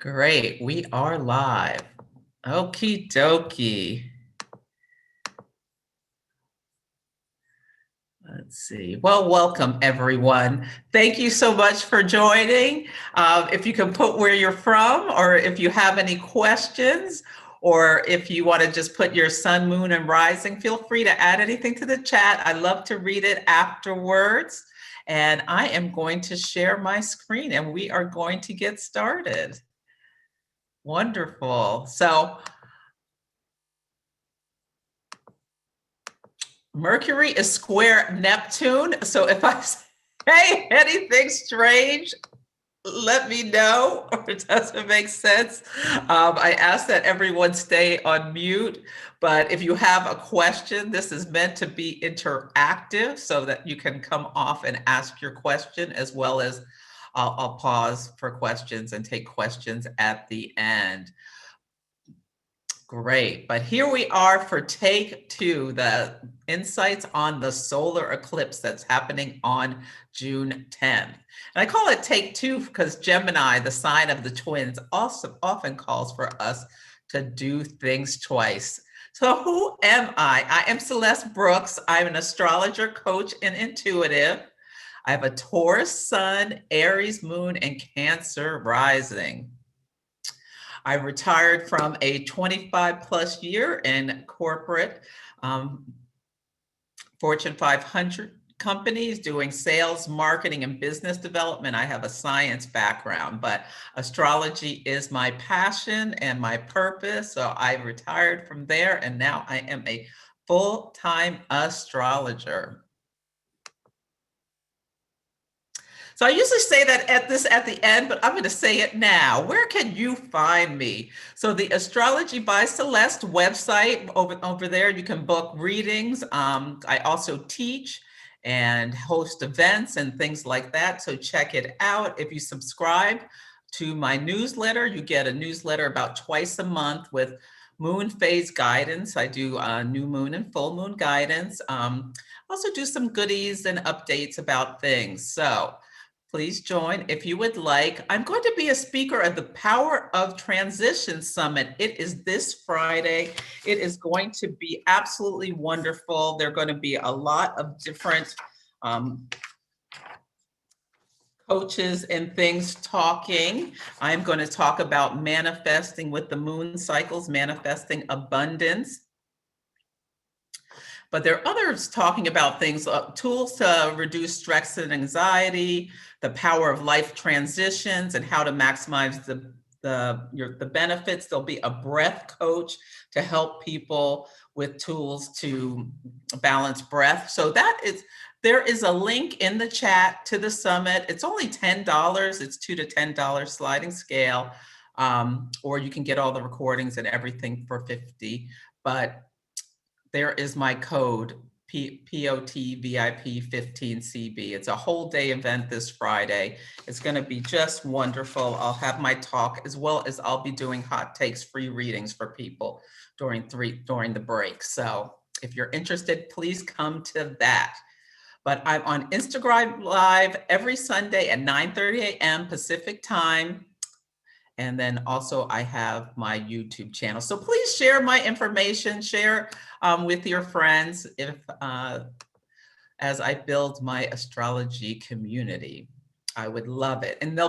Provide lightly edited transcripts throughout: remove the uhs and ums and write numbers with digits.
Great, we are live. Okie dokie. Let's see. Well, welcome everyone. Thank you so much for joining. If you can put where you're from, or if you have any questions, or if you want to just put your sun, moon, and rising, feel free to add anything to the chat. I love to read it afterwards. And I am going to share my screen and we are going to get started. Wonderful. So Mercury is square Neptune. So if I say anything strange, let me know, or it doesn't make sense. I ask that everyone stay on mute, but if you have a question, this is meant to be interactive so that you can come off and ask your question, as well as I'll pause for questions and take questions at the end. Great, but here we are for take two, the insights on the solar eclipse that's happening on June 10th. And I call it take two because Gemini, the sign of the twins, also often calls for us to do things twice. So who am I? I am Celeste Brooks. I'm an astrologer, coach, and intuitive. I have a Taurus sun, Aries moon, and Cancer rising. I retired from a 25 plus year in corporate Fortune 500 companies doing sales, marketing, and business development. I have a science background, but astrology is my passion and my purpose. So I retired from there and now I am a full-time astrologer. So I usually say that at the end, but I'm going to say it now. Where can you find me? So the Astrology by Celeste website, over there, you can book readings. I also teach and host events and things like that. So check it out. If you subscribe to my newsletter, you get a newsletter about twice a month with moon phase guidance. I do new moon and full moon guidance. Also do some goodies and updates about things. So please join if you would like. I'm going to be a speaker at the Power of Transition Summit. It is this Friday. It is going to be absolutely wonderful. There are going to be a lot of different coaches and things talking. I'm going to talk about manifesting with the moon cycles, manifesting abundance. But there are others talking about things, tools to reduce stress and anxiety, the power of life transitions, and how to maximize the benefits. There'll be a breath coach to help people with tools to balance breath. So there is a link in the chat to the summit. It's only $10. It's $2 to $10 sliding scale, or you can get all the recordings and everything for $50. But there is my code, POTVIP15CB. It's a whole day event this Friday. It's going to be just wonderful. I'll have my talk, as well as I'll be doing hot takes, free readings for people during the break. So if you're interested, please come to that. But I'm on Instagram Live every Sunday at 9:30 a.m. Pacific time. And then also I have my YouTube channel. So please share my information, share with your friends as I build my astrology community. I would love it. And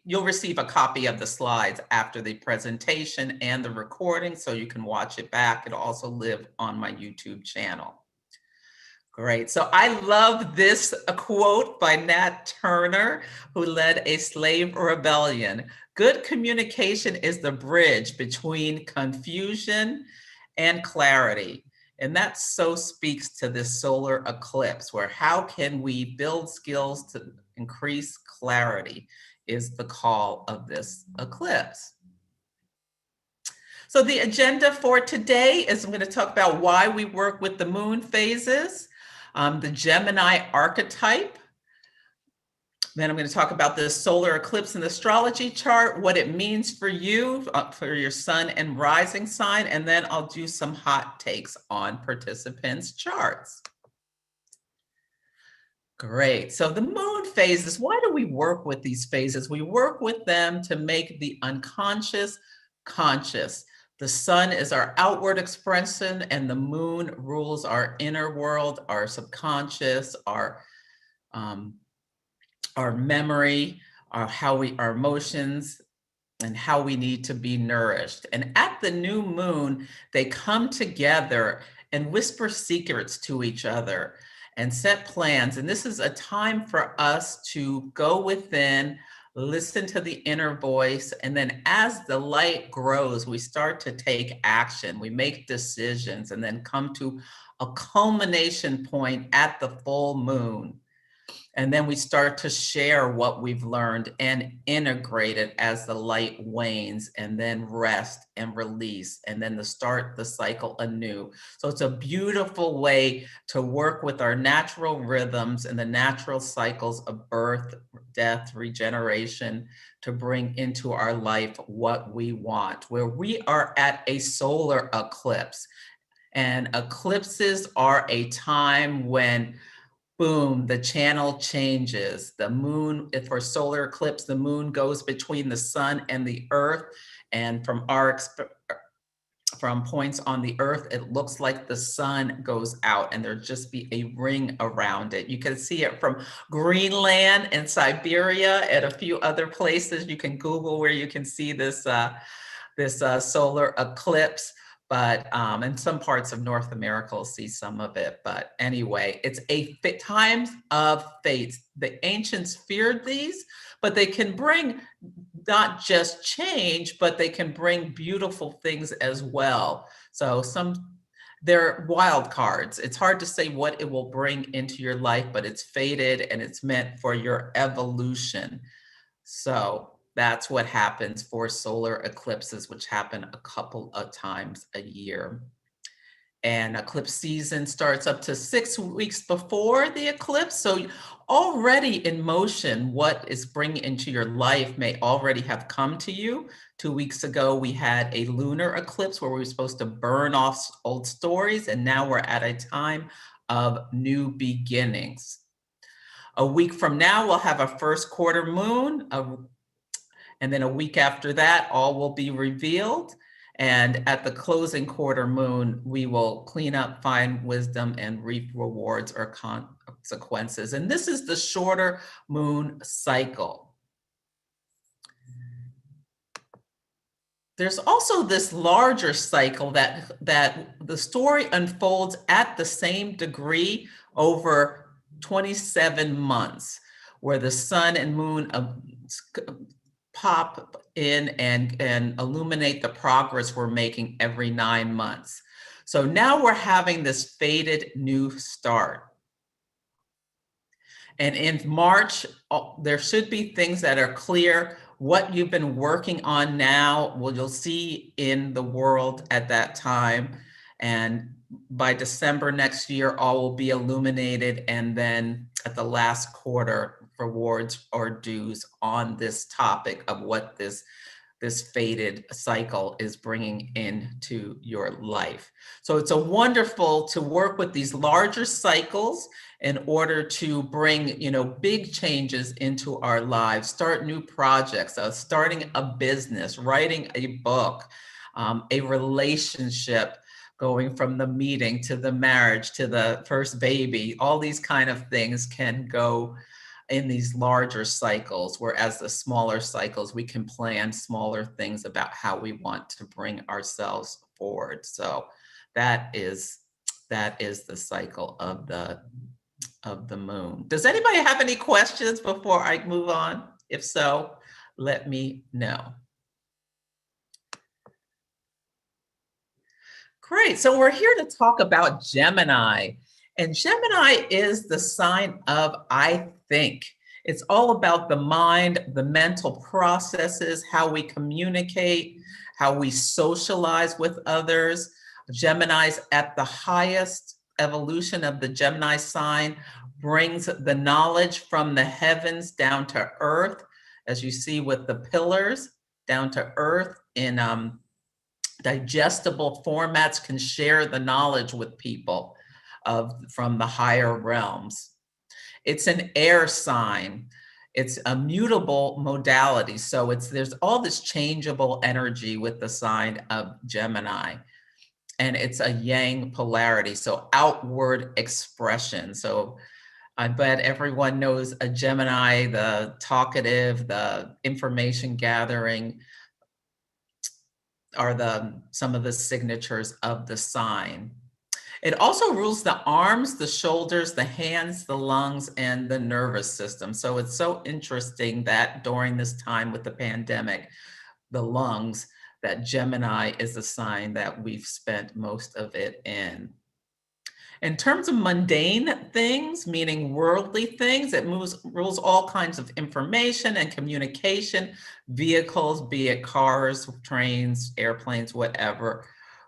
you'll receive a copy of the slides after the presentation and the recording, so you can watch it back. It'll also live on my YouTube channel. Great. So I love this quote by Nat Turner, who led a slave rebellion. Good communication is the bridge between confusion and clarity. And that so speaks to this solar eclipse, where how can we build skills to increase clarity is the call of this eclipse. So the agenda for today is I'm going to talk about why we work with the moon phases, the Gemini archetype. Then I'm going to talk about the solar eclipse in the astrology chart, what it means for you, for your sun and rising sign, and then I'll do some hot takes on participants' charts. Great. So the moon phases, why do we work with these phases? We work with them to make the unconscious conscious. The sun is our outward expression, and the moon rules our inner world, our subconscious, um, our memory, our emotions, and how we need to be nourished. And at the new moon, they come together and whisper secrets to each other and set plans. And this is a time for us to go within, listen to the inner voice. And then as the light grows, we start to take action, we make decisions, and then come to a culmination point at the full moon. And then we start to share what we've learned and integrate it as the light wanes, and then rest and release, and then to start the cycle anew. So it's a beautiful way to work with our natural rhythms and the natural cycles of birth, death, regeneration, to bring into our life what we want, where we are at a solar eclipse. And eclipses are a time when, boom, the channel changes. The moon, for solar eclipse, the moon goes between the sun and the earth. And from points on the earth, it looks like the sun goes out and there'll just be a ring around it. You can see it from Greenland and Siberia and a few other places. You can Google where you can see this solar eclipse. But in some parts of North America, we'll see some of it. But anyway, it's a times of fates. The ancients feared these, but they can bring not just change, but they can bring beautiful things as well. So they're wild cards. It's hard to say what it will bring into your life, but it's fated and it's meant for your evolution. So that's what happens for solar eclipses, which happen a couple of times a year. And eclipse season starts up to 6 weeks before the eclipse. So already in motion, what is bringing into your life may already have come to you. 2 weeks ago, we had a lunar eclipse where we were supposed to burn off old stories. And now we're at a time of new beginnings. A week from now, we'll have a first quarter moon, and then a week after that, all will be revealed. And at the closing quarter moon, we will clean up, find wisdom, and reap rewards or consequences. And this is the shorter moon cycle. There's also this larger cycle that the story unfolds at the same degree over 27 months, where the sun and moon pop in and illuminate the progress we're making every 9 months. So now we're having this fated new start. And in March, there should be things that are clear. What you've been working on now, well, you'll see in the world at that time. And by December next year, all will be illuminated. And then at the last quarter, rewards or dues on this topic of what this fated cycle is bringing into your life. So it's a wonderful to work with these larger cycles in order to bring, big changes into our lives, start new projects, starting a business, writing a book, a relationship, going from the meeting to the marriage to the first baby. All these kind of things can go in these larger cycles, whereas the smaller cycles, we can plan smaller things about how we want to bring ourselves forward. So that is the cycle of the moon. Does anybody have any questions before I move on? If so, let me know. Great. So we're here to talk about Gemini. And Gemini is the sign of I think. It's all about the mind, the mental processes, how we communicate, how we socialize with others. Gemini's at the highest evolution of the Gemini sign brings the knowledge from the heavens down to earth, as you see with the pillars, down to earth in digestible formats, can share the knowledge with people from the higher realms. It's an air sign. It's a mutable modality. So there's all this changeable energy with the sign of Gemini. And it's a yang polarity, so outward expression. So I bet everyone knows a Gemini, the talkative, the information gathering are some of the signatures of the sign. It also rules the arms, the shoulders, the hands, the lungs, and the nervous system. So it's so interesting that during this time with the pandemic, the lungs, that Gemini is a sign that we've spent most of it in. In terms of mundane things, meaning worldly things, it rules all kinds of information and communication, vehicles, be it cars, trains, airplanes, whatever,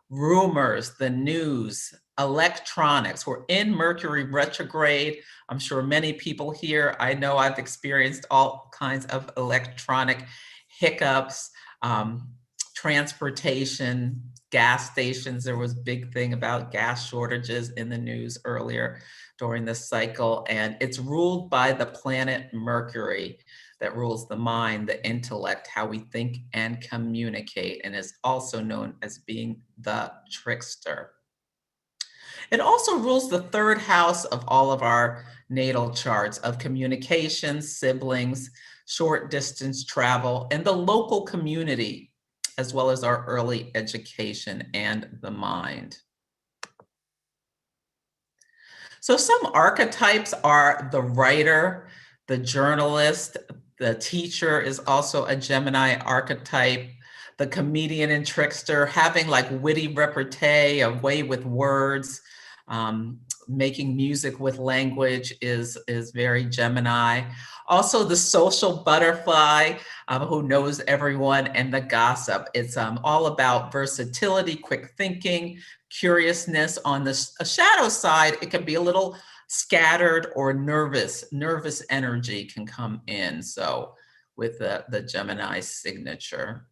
rumors, the news, electronics. We're in Mercury retrograde. I'm sure many people here, I know I've experienced all kinds of electronic hiccups, transportation, gas stations. There was a big thing about gas shortages in the news earlier during this cycle. And it's ruled by the planet Mercury that rules the mind, the intellect, how we think and communicate, and is also known as being the trickster. It also rules the third house of all of our natal charts of communication, siblings, short distance travel, and the local community, as well as our early education and the mind. So some archetypes are the writer, the journalist, the teacher is also a Gemini archetype, the comedian and trickster, having like witty repartee, a way with words, making music with language is very Gemini. Also the social butterfly, who knows everyone, and the gossip. It's all about versatility, quick thinking, curiousness. On the shadow side, it can be a little scattered or nervous energy can come in. So with the Gemini signature.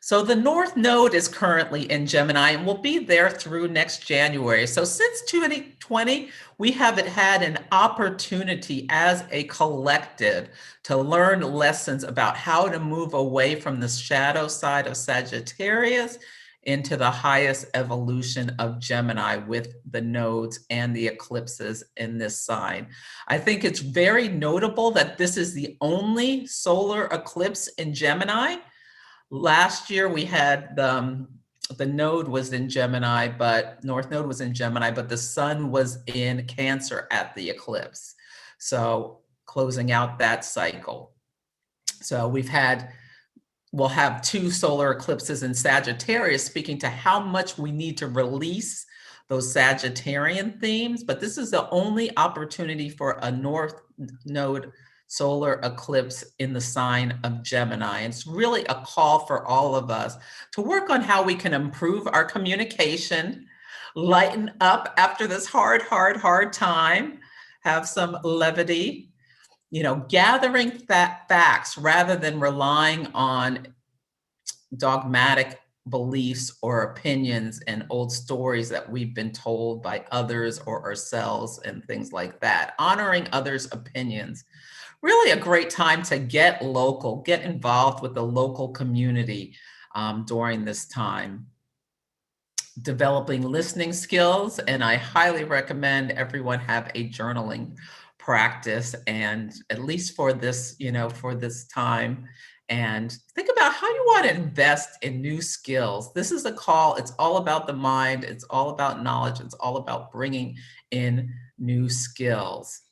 So the North Node is currently in Gemini and will be there through next January. So since 2020, we haven't had an opportunity as a collective to learn lessons about how to move away from the shadow side of Sagittarius into the highest evolution of Gemini with the nodes and the eclipses in this sign. I think it's very notable that this is the only solar eclipse in Gemini. Last year we had the node was in Gemini, but North Node was in Gemini, but the sun was in Cancer at the eclipse. So closing out that cycle. So we'll have 2 solar eclipses in Sagittarius, speaking to how much we need to release those Sagittarian themes. But this is the only opportunity for a North Node solar eclipse in the sign of Gemini. It's really a call for all of us to work on how we can improve our communication, lighten up after this hard time, have some levity, gathering facts rather than relying on dogmatic beliefs or opinions and old stories that we've been told by others or ourselves and things like that. Honoring others' opinions. Really a great time to get local, get involved with the local community during this time. Developing listening skills, and I highly recommend everyone have a journaling practice, and at least for this, for this time, and think about how you want to invest in new skills. This is a call. It's all about the mind. It's all about knowledge. It's all about bringing in new skills.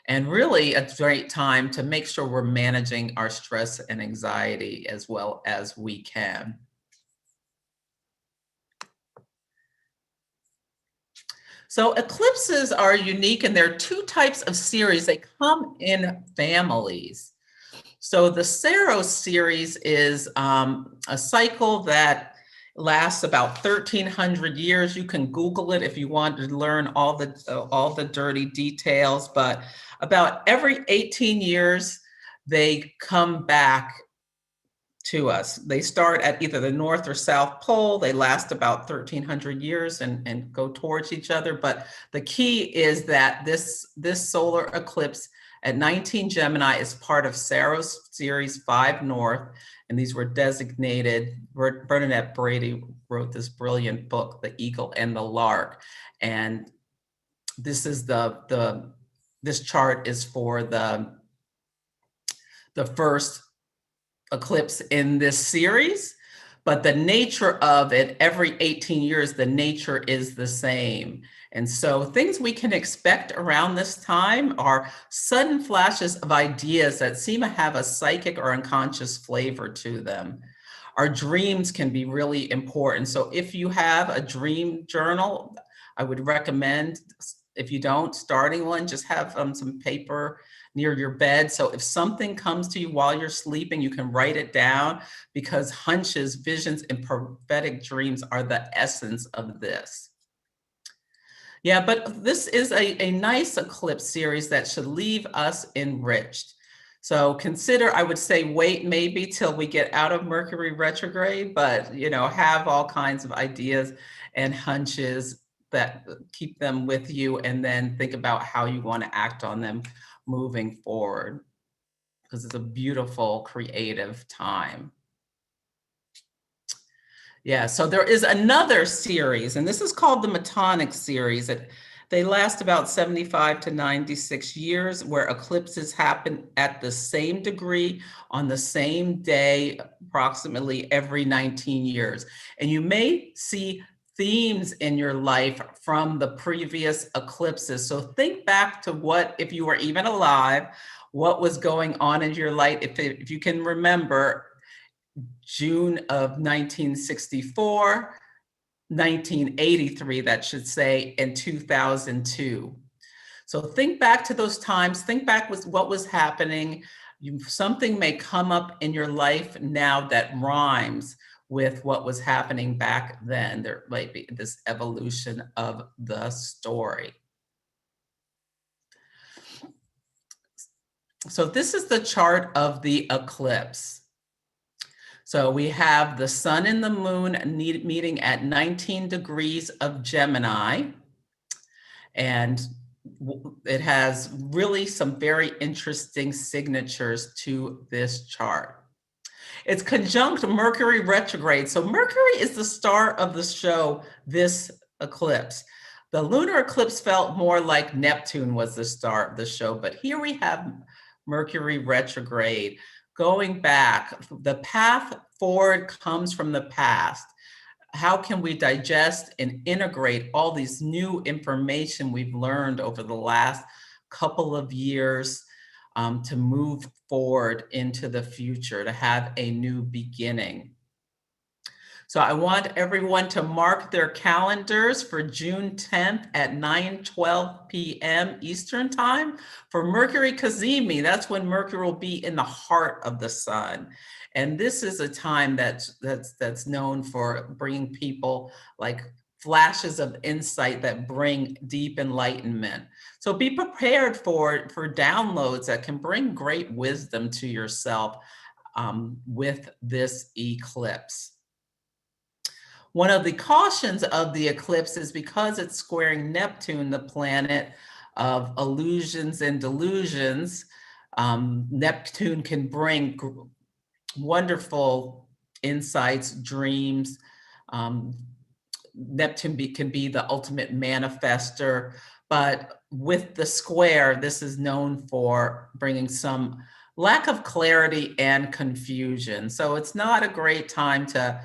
And really a great time to make sure we're managing our stress and anxiety as well as we can. So eclipses are unique, and there are 2 types of series. They come in families. So the Saros series is a cycle that lasts about 1,300 years. You can Google it if you want to learn all the dirty details, but about every 18 years, they come back to us. They start at either the North or South Pole. They last about 1,300 years and go towards each other. But the key is that this solar eclipse at 19 Gemini is part of Saros Series 5 North. And these were designated, Bernadette Brady wrote this brilliant book, The Eagle and the Lark. And this is this chart is for the first eclipse in this series, but the nature of it, every 18 years, the nature is the same. And so things we can expect around this time are sudden flashes of ideas that seem to have a psychic or unconscious flavor to them. Our dreams can be really important. So if you have a dream journal, I would recommend, if you don't, starting one, just have some paper near your bed. So if something comes to you while you're sleeping, you can write it down, because hunches, visions, and prophetic dreams are the essence of this. Yeah, but this is a nice eclipse series that should leave us enriched. So consider, I would say, wait maybe till we get out of Mercury retrograde, but have all kinds of ideas and hunches that keep them with you, and then think about how you want to act on them moving forward, because it's a beautiful, creative time. Yeah, so there is another series, and this is called the Metonic series. They last about 75 to 96 years, where eclipses happen at the same degree on the same day, approximately every 19 years. And you may see themes in your life from the previous eclipses. So think back to what, if you were even alive, what was going on in your life. If you can remember June of 1964, 1983, that should say, and 2002. So think back to those times, think back with what was happening. Something may come up in your life now that rhymes with what was happening back then. There might be this evolution of the story. So this is the chart of the eclipse. So we have the sun and the moon meeting at 19 degrees of Gemini. And it has really some very interesting signatures to this chart. It's conjunct Mercury retrograde. So Mercury is the star of the show, this eclipse. The lunar eclipse felt more like Neptune was the star of the show, but here we have Mercury retrograde. Going back, the path forward comes from the past. How can we digest and integrate all these new information we've learned over the last couple of years to move forward into the future, to have a new beginning? So I want everyone to mark their calendars for June 10th at 9:12 p.m. Eastern time for Mercury Cazimi. That's when Mercury will be in the heart of the sun. And this is a time that's known for bringing people like flashes of insight that bring deep enlightenment. So be prepared for downloads that can bring great wisdom to yourself with this eclipse. One of the cautions of the eclipse is because it's squaring Neptune, the planet of illusions and delusions. Neptune can bring wonderful insights, dreams. Neptune can be the ultimate manifester, but with the square, this is known for bringing some lack of clarity and confusion. So it's not a great time to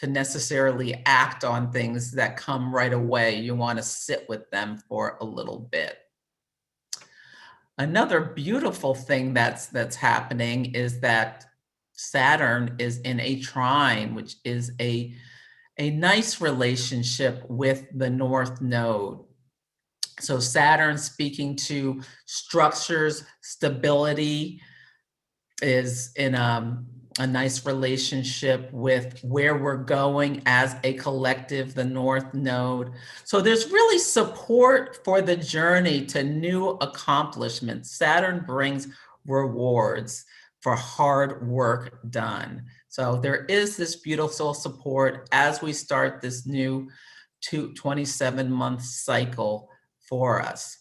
necessarily act on things that come right away. You want to sit with them for a little bit. Another beautiful thing that's happening is that Saturn is in a trine, which is a nice relationship with the North Node. So Saturn, speaking to structures, stability, is in a nice relationship with where we're going as a collective, the North Node. So there's really support for the journey to new accomplishments. Saturn brings rewards for hard work done. So there is this beautiful support as we start this new 27-month cycle for us.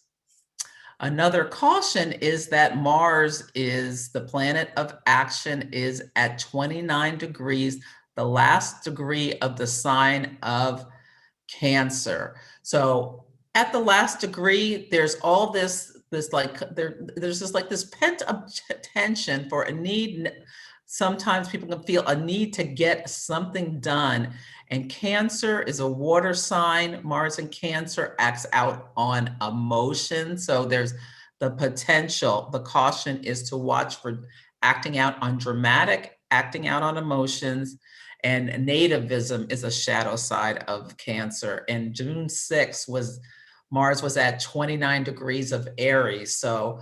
Another caution is that Mars is the planet of action, is at 29 degrees, the last degree of the sign of Cancer. So at the last degree, there's all this like there's this like this pent up tension for a need. Sometimes people can feel a need to get something done. And Cancer is a water sign. Mars in Cancer acts out on emotion. So there's the potential. The caution is to watch for acting out on dramatic, acting out on emotions. And nativism is a shadow side of Cancer. And June 6th Mars was at 29 degrees of Aries. So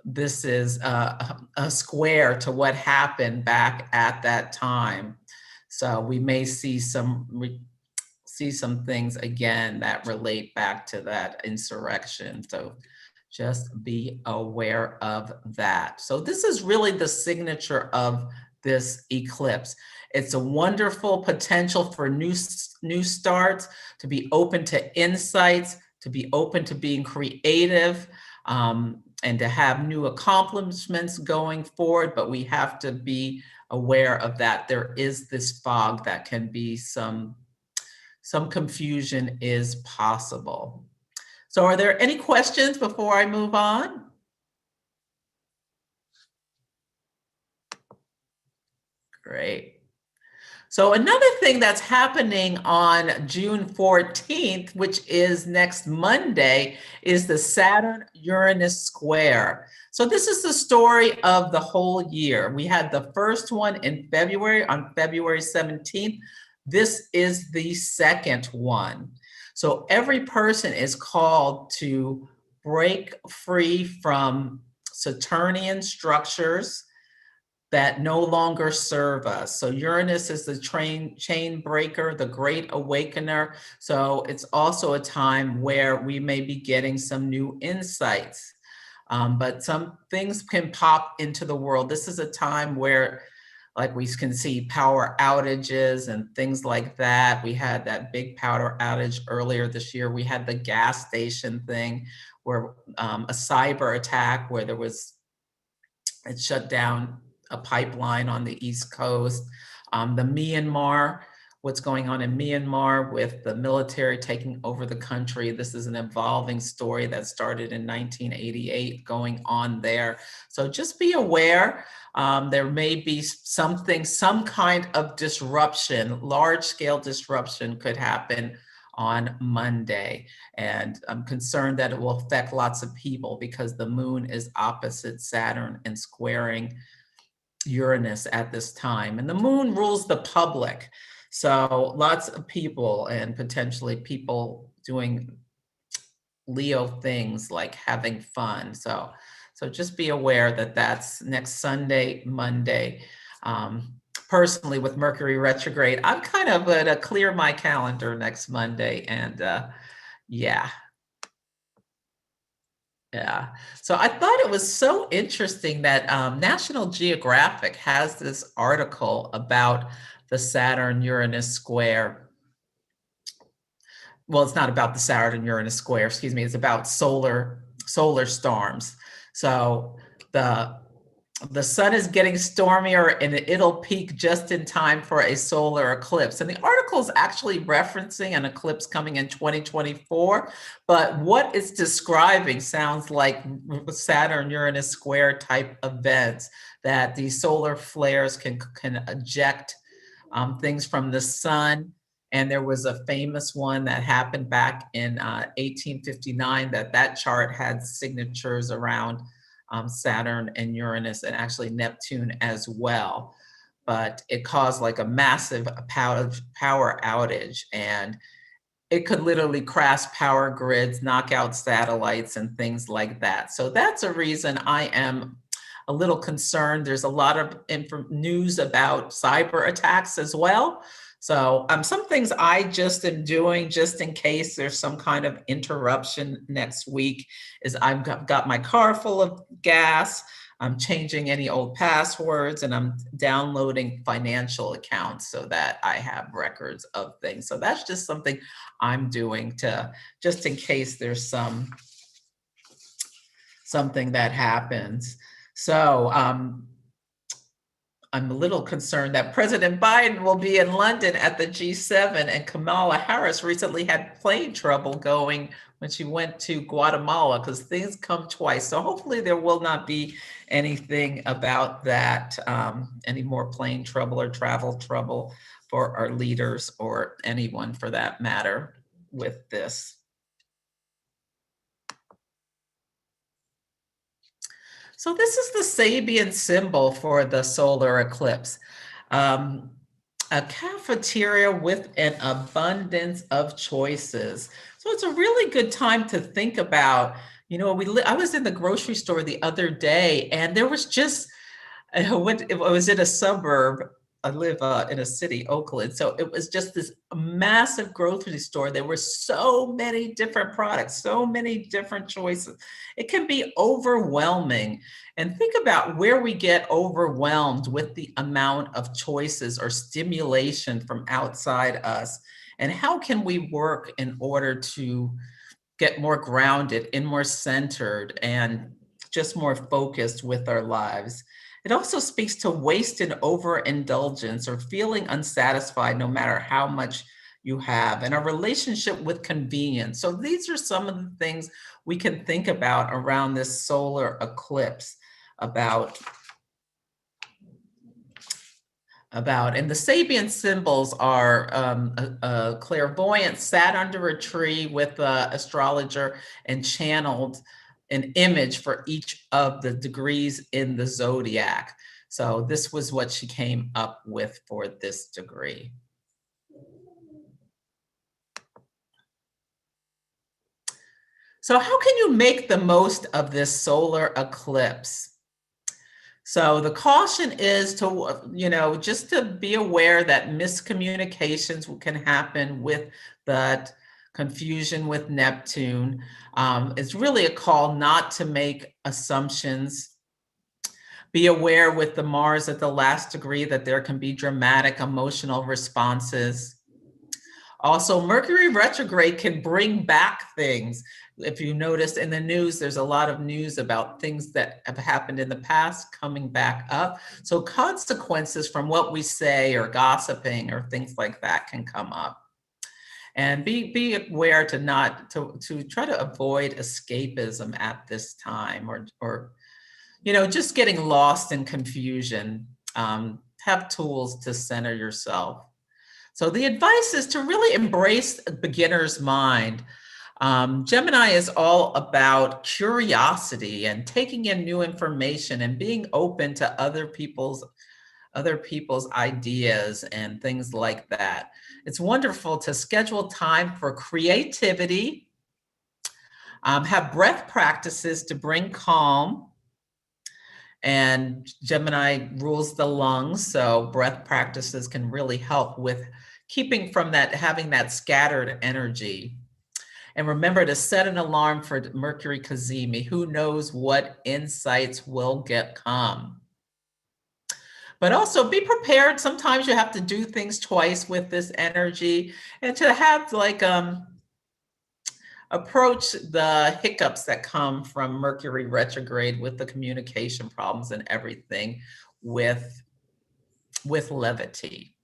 this is a square to what happened back at that time. So we may see some things again that relate back to that insurrection. So just be aware of that. So this is really the signature of this eclipse. It's a wonderful potential for new starts, to be open to insights, to be open to being creative, and to have new accomplishments going forward. But we have to be aware of that. There is this fog that can be some confusion is possible. So are there any questions before I move on? Great. So another thing that's happening on June 14th, which is next Monday, is the Saturn-Uranus square. So this is the story of the whole year. We had the first one in February, on February 17th. This is the second one. So every person is called to break free from Saturnian structures that no longer serve us. So Uranus is the chain breaker, the great awakener. So it's also a time where we may be getting some new insights. But some things can pop into the world. This is a time where, like, we can see power outages and things like that. We had that big power outage earlier this year. We had the gas station thing where a cyber attack where it shut down a pipeline on the East Coast. The Myanmar, what's going on in Myanmar with the military taking over the country. This is an evolving story that started in 1988 going on there. So just be aware. There may be some kind of disruption, large scale disruption could happen on Monday. And I'm concerned that it will affect lots of people because the moon is opposite Saturn and squaring Uranus at this time. And the moon rules the public. So lots of people, and potentially people doing Leo things like having fun. So just be aware that that's next Sunday, Monday. Personally, with Mercury retrograde, I'm kind of going to clear my calendar next Monday. And yeah. So I thought it was so interesting that National Geographic has this article about the Saturn-Uranus square. Well, it's not about the Saturn-Uranus square, excuse me. It's about solar storms. So the sun is getting stormier and it'll peak just in time for a solar eclipse. And the article is actually referencing an eclipse coming in 2024, but what it's describing sounds like Saturn-Uranus square type events, that these solar flares can eject things from the sun. And there was a famous one that happened back in 1859 that chart had signatures around Saturn and Uranus, and actually Neptune as well. But it caused like a massive power outage, and it could literally crash power grids, knock out satellites and things like that. So that's a reason I am a little concerned. There's a lot of news about cyber attacks as well. So some things I just am doing just in case there's some kind of interruption next week is I've got my car full of gas. I'm changing any old passwords, and I'm downloading financial accounts so that I have records of things. So that's just something I'm doing to, just in case there's something that happens. So I'm a little concerned that President Biden will be in London at the G7, and Kamala Harris recently had plane trouble going when she went to Guatemala, because things come twice. So hopefully there will not be anything about that, any more plane trouble or travel trouble for our leaders, or anyone for that matter, with this. So this is the Sabian symbol for the solar eclipse. A cafeteria with an abundance of choices. So it's a really good time to think about, I was in the grocery store the other day, and there was just, I was in a suburb. I live in a city, Oakland. So it was just this massive grocery store. There were so many different products, so many different choices. It can be overwhelming. And think about where we get overwhelmed with the amount of choices or stimulation from outside us. And how can we work in order to get more grounded and more centered and just more focused with our lives? It also speaks to waste and overindulgence, or feeling unsatisfied no matter how much you have, and a relationship with convenience. So these are some of the things we can think about around this solar eclipse about. And the Sabian symbols are a clairvoyant sat under a tree with an astrologer and channeled an image for each of the degrees in the zodiac. So this was what she came up with for this degree. So how can you make the most of this solar eclipse? So the caution is to, just to be aware that miscommunications can happen with that confusion with Neptune. It's really a call not to make assumptions. Be aware with the Mars at the last degree that there can be dramatic emotional responses. Also, Mercury retrograde can bring back things. If you notice in the news, there's a lot of news about things that have happened in the past coming back up. So consequences from what we say or gossiping or things like that can come up. And be aware to try to avoid escapism at this time, or just getting lost in confusion. Have tools to center yourself. So the advice is to really embrace a beginner's mind. Gemini is all about curiosity and taking in new information and being open to other people's ideas and things like that. It's wonderful to schedule time for creativity, have breath practices to bring calm. And Gemini rules the lungs, so breath practices can really help with keeping from having that scattered energy. And remember to set an alarm for Mercury cazimi. Who knows what insights will come. But also be prepared. Sometimes you have to do things twice with this energy, and to have approach the hiccups that come from Mercury retrograde with the communication problems and everything with levity.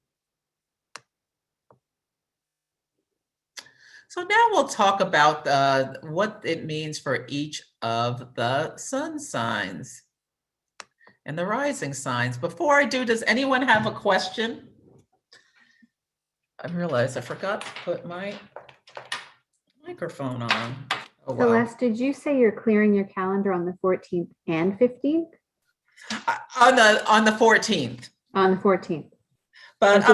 So now we'll talk about what it means for each of the sun signs and the rising signs. Before I do, does anyone have a question? I realized I forgot to put my microphone on. Oh, wow. Celeste, did you say you're clearing your calendar on the 14th and 15th? On the 14th. On the 14th. But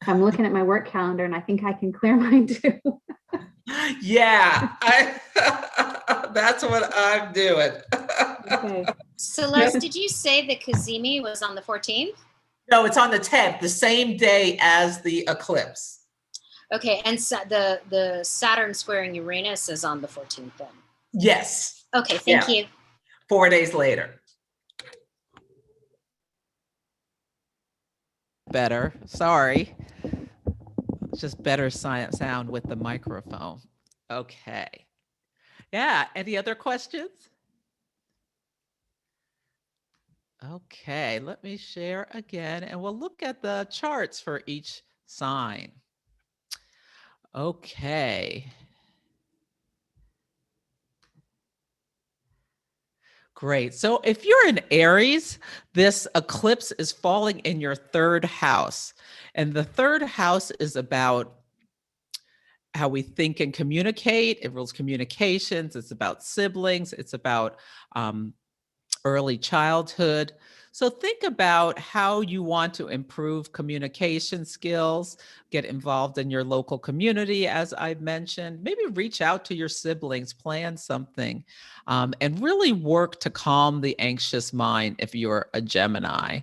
I'm looking at my work calendar, and I think I can clear mine too. Yeah, that's what I'm doing. Okay. Celeste, did you say the cazimi was on the 14th? No, it's on the 10th, the same day as the eclipse. Okay, and the Saturn squaring Uranus is on the 14th then? Yes. Okay, thank you. 4 days later. better. Sorry. It's just better sound with the microphone. Okay. Yeah. Any other questions? Okay. Let me share again and we'll look at the charts for each sign. Okay. Great. So if you're in Aries, this eclipse is falling in your third house. And the third house is about how we think and communicate. It rules communications. It's about siblings. It's about early childhood. So think about how you want to improve communication skills, get involved in your local community, as I've mentioned, maybe reach out to your siblings, plan something, and really work to calm the anxious mind if you're a Gemini.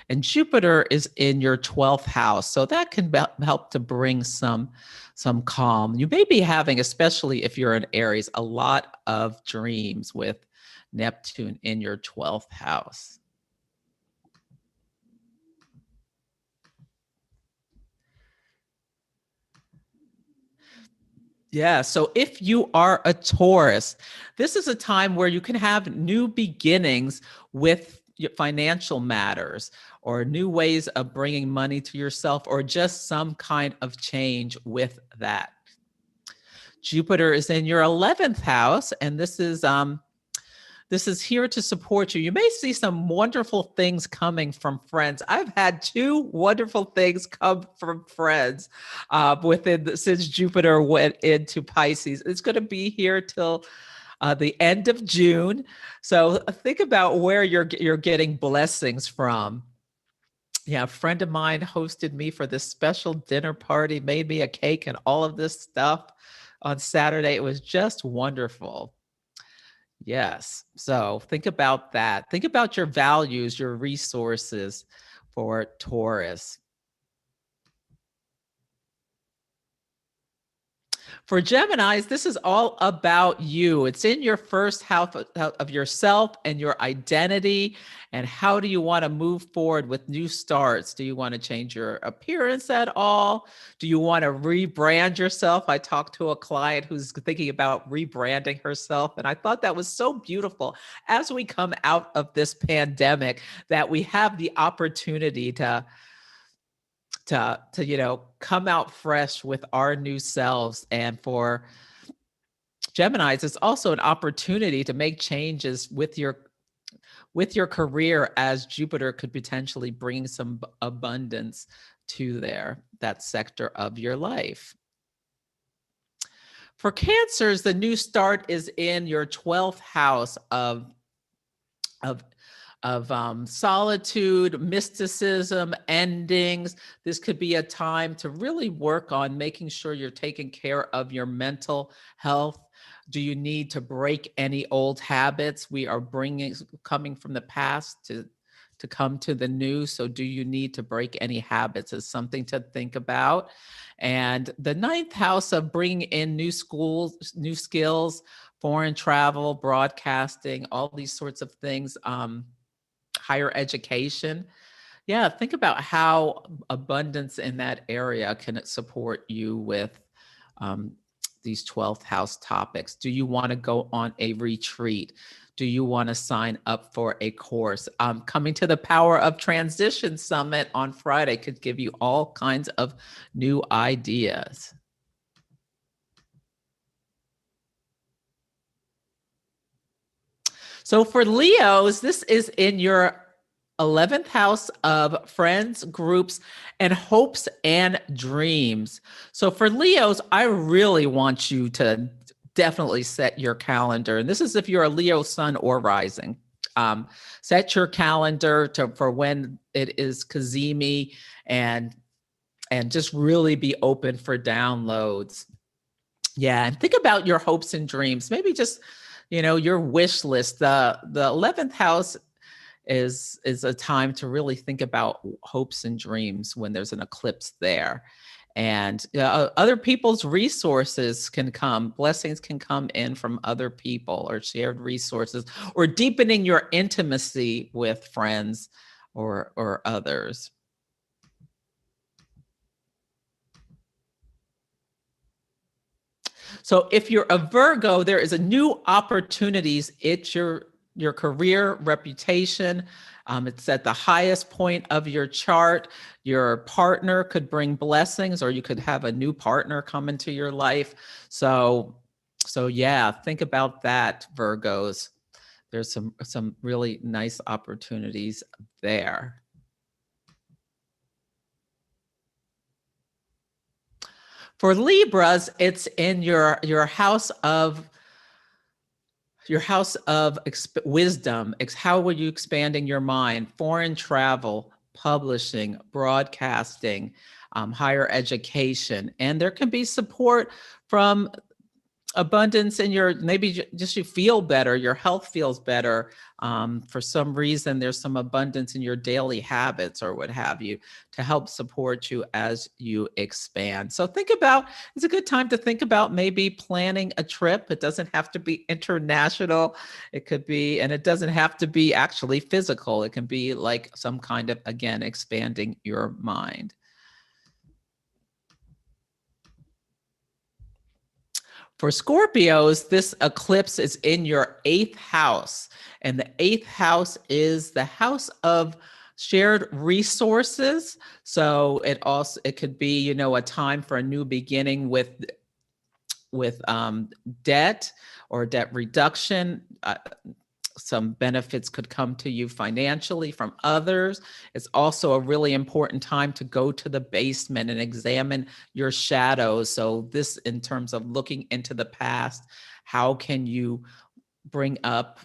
And Jupiter is in your 12th house, so that can help to bring some calm. You may be having, especially if you're in Aries, a lot of dreams with Neptune in your 12th house. Yeah, so if you are a Taurus, this is a time where you can have new beginnings with financial matters or new ways of bringing money to yourself or just some kind of change with that. Jupiter is in your 11th house, and this is here to support you. You may see some wonderful things coming from friends. I've had 2 wonderful things come from friends since Jupiter went into Pisces. It's going to be here till the end of June. So think about where you're getting blessings from. Yeah, a friend of mine hosted me for this special dinner party, made me a cake and all of this stuff on Saturday. It was just wonderful. Yes. So think about that. Think about your values, your resources for Taurus. For Geminis, this is all about you. It's in your first house of yourself and your identity. And how do you want to move forward with new starts? Do you want to change your appearance at all? Do you want to rebrand yourself? I talked to a client who's thinking about rebranding herself. And I thought that was so beautiful as we come out of this pandemic that we have the opportunity to come out fresh with our new selves. And for Geminis, it's also an opportunity to make changes with your career, as Jupiter could potentially bring some abundance to that sector of your life. For Cancers, the new start is in your 12th house of solitude, mysticism, endings. This could be a time to really work on making sure you're taking care of your mental health. Do you need to break any old habits? We are coming from the past to come to the new. So do you need to break any habits is something to think about. And the 9th house of bringing in new skills, foreign travel, broadcasting, all these sorts of things, higher education. Yeah, think about how abundance in that area can support you with these 12th house topics. Do you want to go on a retreat? Do you want to sign up for a course? Coming to the Power of Transition Summit on Friday could give you all kinds of new ideas. So for Leos, this is in your 11th house of friends, groups, and hopes and dreams. So for Leos, I really want you to definitely set your calendar. And this is if you're a Leo sun or rising. Set your calendar for when it is Cazimi and just really be open for downloads. Yeah, and think about your hopes and dreams. Maybe just your wish list. The 11th house is a time to really think about hopes and dreams when there's an eclipse there. And other people's resources can come, blessings can come in from other people or shared resources, or deepening your intimacy with friends or others. So if you're a Virgo, there is a new opportunities. It's your career reputation. It's at the highest point of your chart. Your partner could bring blessings, or you could have a new partner come into your life. So yeah, think about that, Virgos. There's some really nice opportunities there. For Libras, it's in your house of wisdom. How are you expanding your mind? Foreign travel, publishing, broadcasting, higher education. And there can be support from abundance in your, maybe just you feel better, your health feels better. For some reason, there's some abundance in your daily habits or what have you to help support you as you expand. So it's a good time to think about maybe planning a trip. It doesn't have to be international. It could be, and it doesn't have to be actually physical. It can be like some kind of, again, expanding your mind. For Scorpios, this eclipse is in your 8th house, and the 8th house is the house of shared resources. So it could be, a time for a new beginning with debt or debt reduction. Some benefits could come to you financially from others. It's also a really important time to go to the basement and examine your shadows. So this, in terms of looking into the past, how can you bring up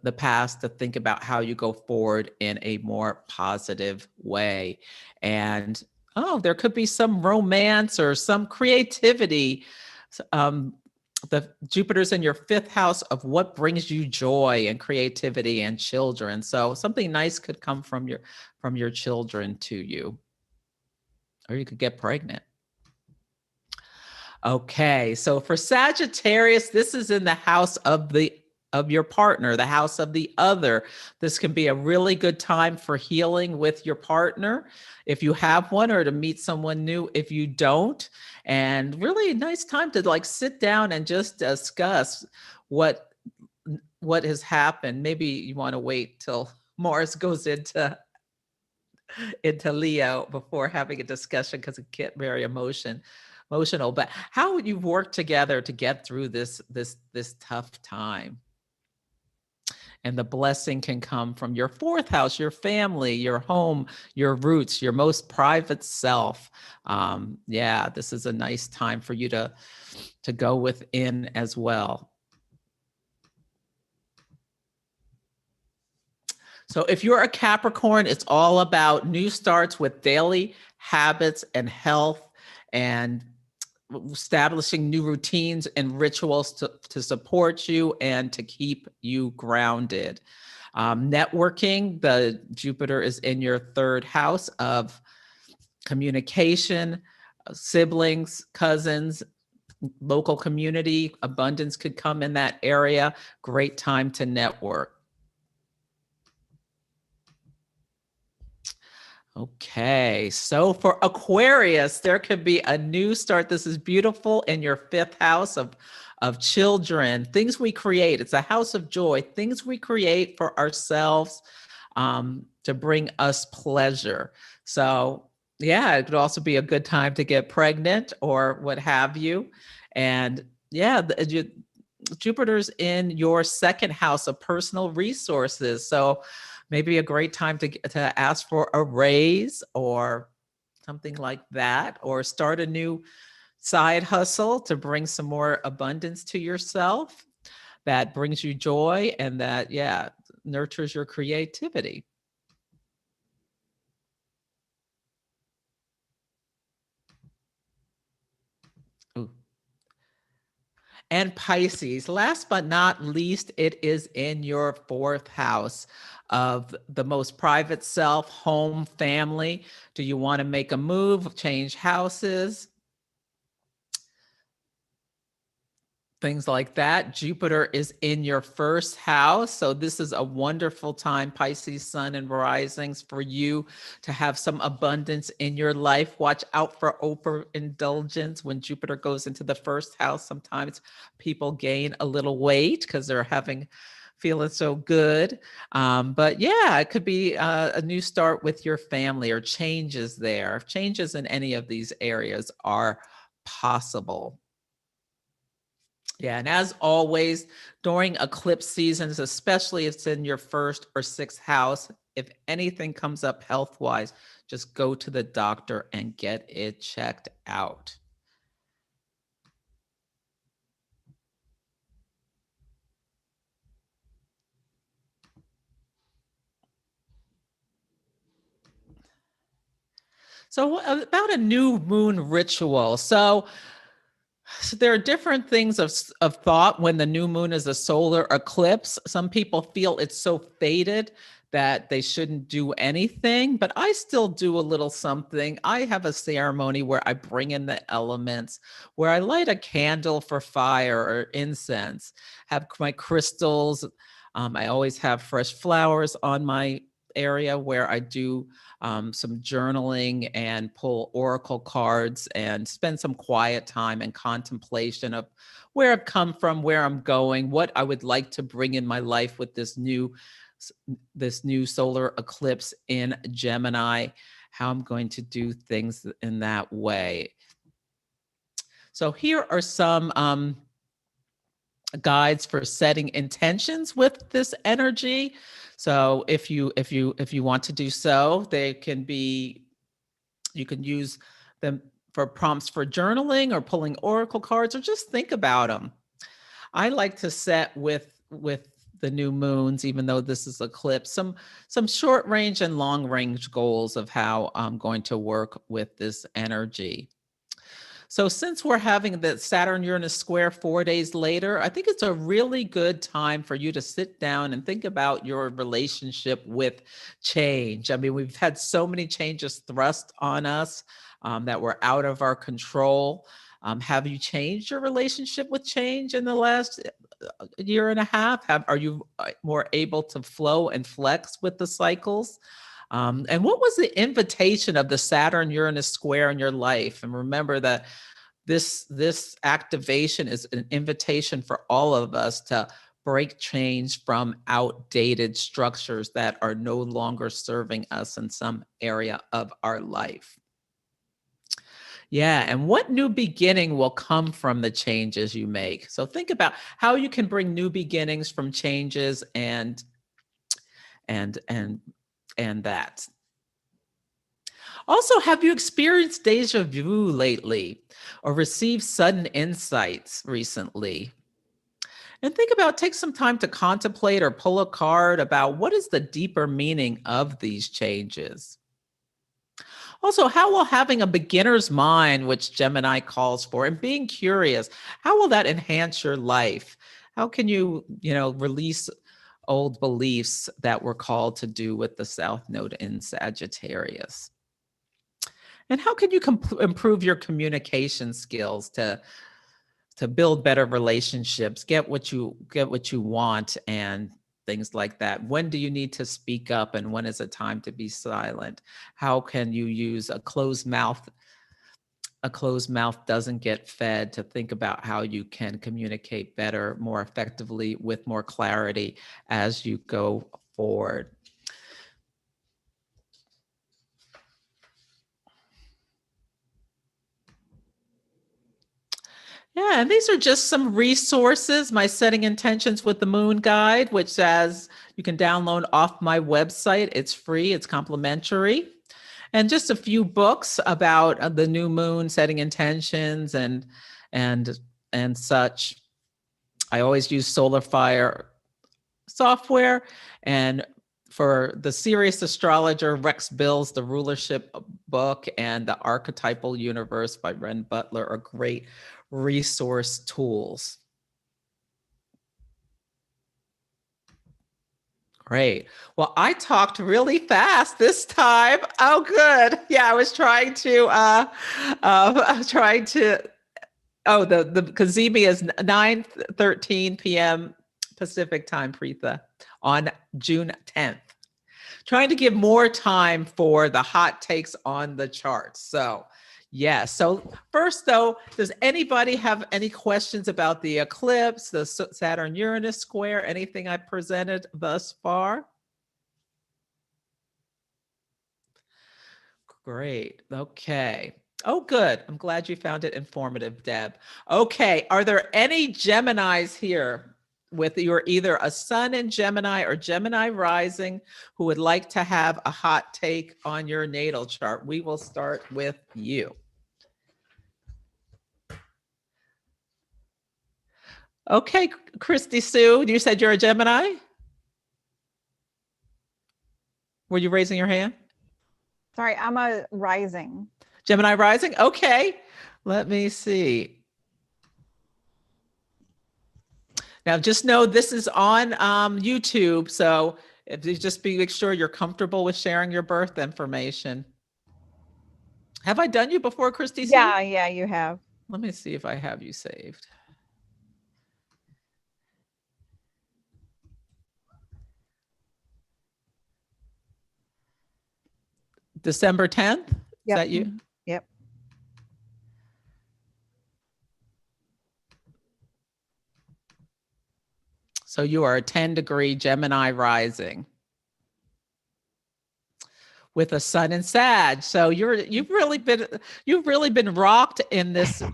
the past to think about how you go forward in a more positive way? And there could be some romance or some creativity. The Jupiter's in your 5th house of what brings you joy and creativity and children. So something nice could come from your children to you, or you could get pregnant. Okay, so for Sagittarius, this is in the house of your partner, the house of the other. This can be a really good time for healing with your partner if you have one, or to meet someone new if you don't. And really a nice time to sit down and just discuss what has happened. Maybe you want to wait till Mars goes into Leo before having a discussion, because it gets very emotional. But how would you work together to get through this tough time? And the blessing can come from your 4th house, your family, your home, your roots, your most private self. Yeah, this is a nice time for you to go within as well. So if you're a Capricorn, it's all about new starts with daily habits and health, and establishing new routines and rituals to support you and to keep you grounded. Networking, the Jupiter is in your 3rd house of communication, siblings, cousins, local community. Abundance could come in that area. Great time to network. Okay, so for Aquarius, there could be a new start. This is beautiful in your 5th house of children, things we create. It's a house of joy, things we create for ourselves to bring us pleasure. So yeah, it could also be a good time to get pregnant or what have you. And yeah, Jupiter's in your 2nd house of personal resources. So maybe a great time to ask for a raise or something like that, or start a new side hustle to bring some more abundance to yourself that brings you joy and that, yeah, nurtures your creativity. Ooh. And Pisces, last but not least, it is in your 4th house of the most private self, home, family. Do you want to make a move, change houses? things like that. Jupiter is in your first house. So this is a wonderful time, Pisces, Sun, and risings, for you to have some abundance in your life. Watch out for overindulgence when Jupiter goes into the first house. Sometimes people gain a little weight because they're feeling so good. But yeah, it could be a new start with your family or changes there. Changes in any of these areas are possible. Yeah, and as always, during eclipse seasons, especially if it's in your first or sixth house, if anything comes up health-wise, just go to the doctor and get it checked out. So about a new moon ritual. So there are different things of thought when the new moon is a solar eclipse. Some people feel it's so fated that they shouldn't do anything, but I still do a little something. I have a ceremony where I bring in the elements, where I light a candle for fire or incense, have my crystals. I always have fresh flowers on my area where I do some journaling and pull oracle cards and spend some quiet time and contemplation of where I've come from, where I'm going, what I would like to bring in my life with this new solar eclipse in Gemini, how I'm going to do things in that way. So here are some guides for setting intentions with this energy. So if you want to do so, they can be, you can use them for prompts for journaling or pulling oracle cards, or just think about them. I like to set with the new moons, even though this is eclipse, some short range and long range goals of how I'm going to work with this energy. So since we're having the Saturn Uranus square 4 days later, I think it's a really good time for you to sit down and think about your relationship with change. I mean, we've had so many changes thrust on us that were out of our control. Have you changed your relationship with change in the last year and a half? Are you more able to flow and flex with the cycles? And what was the invitation of the Saturn Uranus square in your life? And remember that this activation is an invitation for all of us to break change from outdated structures that are no longer serving us in some area of our life. Yeah, and what new beginning will come from the changes you make? So think about how you can bring new beginnings from changes and that. Also, have you experienced deja vu lately or received sudden insights recently? And think about, take some time to contemplate or pull a card about what is the deeper meaning of these changes. Also, how will having a beginner's mind, which Gemini calls for, and being curious, how will that enhance your life? How can you, release old beliefs that we're called to do with the South Node in Sagittarius? And how can you improve your communication skills to build better relationships, get what you want, and things like that? When do you need to speak up, and when is it time to be silent? How can you use a closed mouth? A closed mouth doesn't get fed, to think about how you can communicate better, more effectively, with more clarity as you go forward. Yeah, and these are just some resources. My Setting Intentions with the Moon guide, which says you can download off my website. It's free, it's complimentary. And just a few books about the new moon, setting intentions, and such. I always use Solar Fire software. And for the serious astrologer, Rex Bill's The Rulership book and The Archetypal Universe by Ren Butler are great resource tools. Great. Well, I talked really fast this time. Oh, good. Yeah, I was trying to Oh, the Kazemi is 9:13 p.m. Pacific time, Preetha, on June 10th. Trying to give more time for the hot takes on the charts. So, yes. So first, though, does anybody have any questions about the eclipse, the Saturn-Uranus square, anything I presented thus far? Great. Okay. Oh, good. I'm glad you found it informative, Deb. Okay. Are there any Geminis here with you're either a sun in Gemini or Gemini rising who would like to have a hot take on your natal chart? We will start with you. Okay, Christy Sue, you said you're a Gemini? Were you raising your hand? Sorry, I'm a rising. Gemini rising? Okay. Let me see. Now, just know this is on YouTube, so if you just make sure you're comfortable with sharing your birth information. Have I done you before, Christy? Yeah, yeah, you have. Let me see if I have you saved. December 10th? Is Yep. that you? Yep. So you are a 10-degree Gemini rising with a sun in Sag. So you've really been rocked in this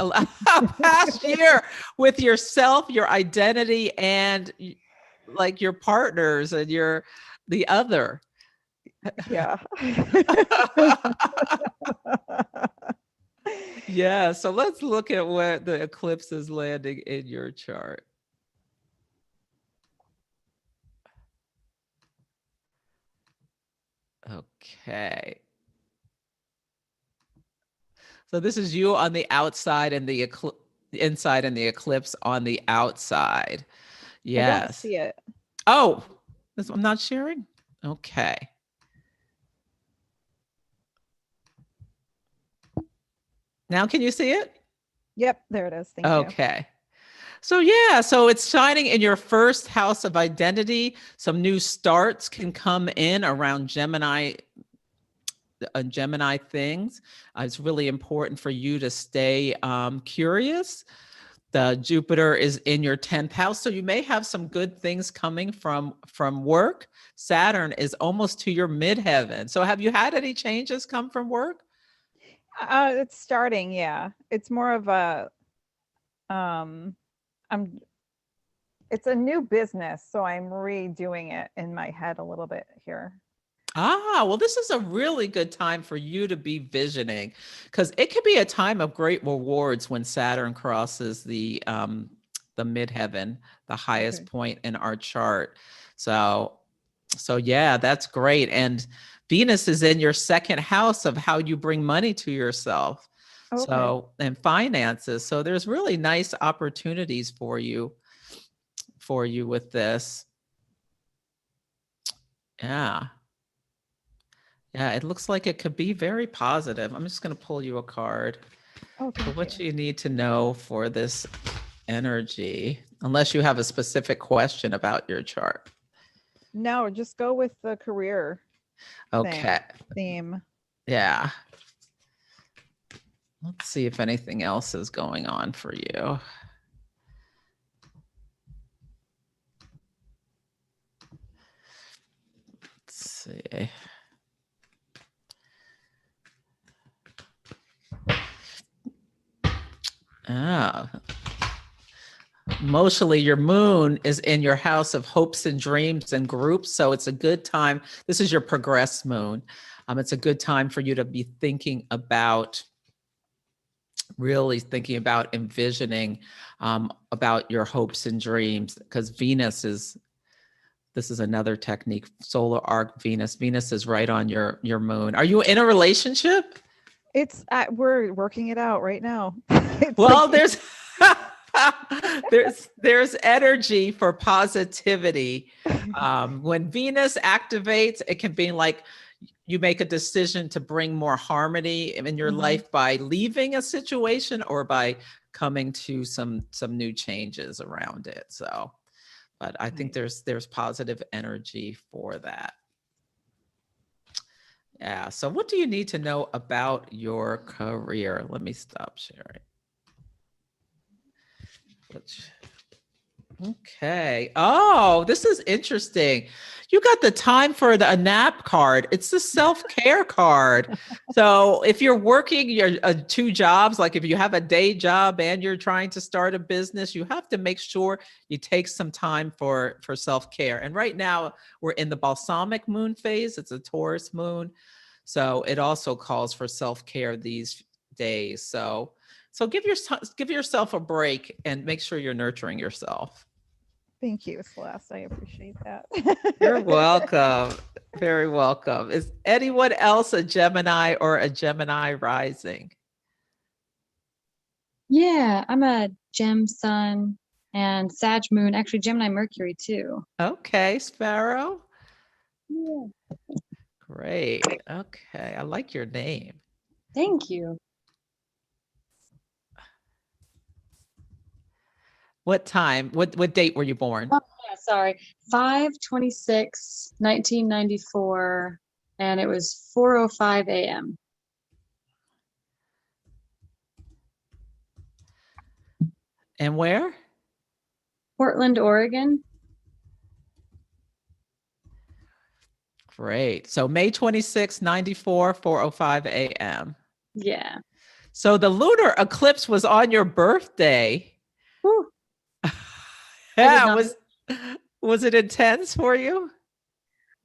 past year with yourself, your identity, and like your partners and the other. Yeah. Yeah. So let's look at what the eclipse is landing in your chart. Okay. So this is you on the outside and the inside and the eclipse on the outside. Yes. I don't see it. Oh, I'm not sharing? Okay. Now can you see it? Yep, there it is. Thank you. Okay. So yeah, so it's shining in your first house of identity. Some new starts can come in around Gemini things. It's really important for you to stay curious. The Jupiter is in your 10th house, so you may have some good things coming from work. Saturn is almost to your midheaven. So have you had any changes come from work? It's starting, yeah. It's more of a it's a new business, so I'm redoing it in my head a little bit here. Ah, well, this is a really good time for you to be visioning, because it could be a time of great rewards when Saturn crosses the midheaven, the highest point in our chart. So yeah, that's great. And Venus is in your second house of how you bring money to yourself. Okay. So, and finances. So there's really nice opportunities for you with this. Yeah. Yeah, it looks like it could be very positive. I'm just going to pull you a card. Oh, So what you need to know for this energy, unless you have a specific question about your chart. No, just go with the career Okay. theme. Yeah. Let's see if anything else is going on for you. Let's see. Ah. Mostly your moon is in your house of hopes and dreams and groups. So it's a good time. This is your progress moon. It's a good time for you to be thinking about, really thinking about envisioning about your hopes and dreams, because Venus is, this is another technique, solar arc Venus. Venus is right on your moon. Are you in a relationship? It's we're working it out right now. Well, there's there's energy for positivity. When Venus activates, it can be like you make a decision to bring more harmony in your life by leaving a situation or by coming to some new changes around it. So, but I think there's positive energy for that. Yeah. So what do you need to know about your career? Let me stop sharing. Okay. Oh, this is interesting. You got the time for a nap card. It's the self-care card. So if you're working your 2 jobs, like if you have a day job and you're trying to start a business, you have to make sure you take some time for self-care. And right now we're in the balsamic moon phase. It's a Taurus moon. So it also calls for self-care these days. So give yourself a break and make sure you're nurturing yourself. Thank you, Celeste. I appreciate that. You're welcome. Very welcome. Is anyone else a Gemini or a Gemini rising? Yeah, I'm a Gem Sun and Sag Moon, actually Gemini Mercury too. Okay, Sparrow. Yeah. Great. Okay, I like your name. Thank you. What time? What date were you born? Oh, yeah, sorry. 5/26/1994, and it was 4:05 a.m. And where? Portland, Oregon. Great. So May 26, 94, 4:05 a.m. Yeah. So the lunar eclipse was on your birthday. Whew. Yeah, was it intense for you?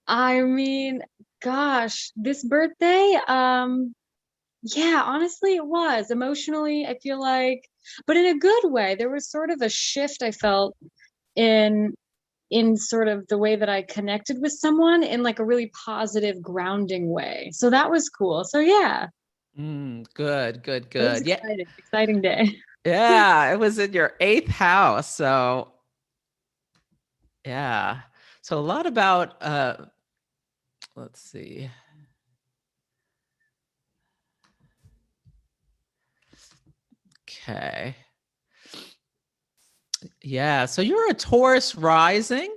I mean, gosh, this birthday, yeah, honestly, it was emotionally, I feel like, but in a good way. There was sort of a shift I felt in sort of the way that I connected with someone in like a really positive, grounding way. So that was cool. So yeah, Good. it was Yeah. exciting day. Yeah, it was in your 8th house. So yeah. So a lot about let's see. Okay. Yeah, so you're a Taurus rising.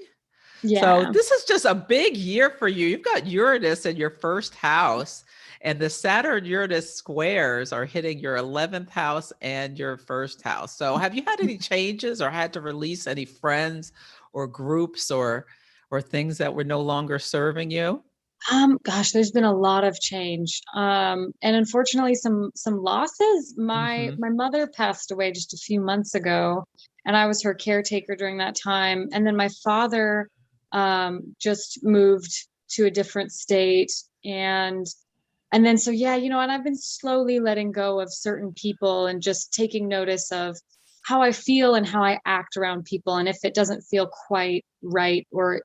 So Yeah. this is just a big year for you. You've got Uranus in your 1st house, and the Saturn Uranus squares are hitting your 11th house and your 1st house. So have you had any changes or had to release any friends or groups or things that were no longer serving you? Gosh, there's been a lot of change. And unfortunately some losses. My Mhm. my mother passed away just a few months ago, and I was her caretaker during that time. And then my father just moved to a different state, and then so yeah, and I've been slowly letting go of certain people and just taking notice of how I feel and how I act around people. And if it doesn't feel quite right, or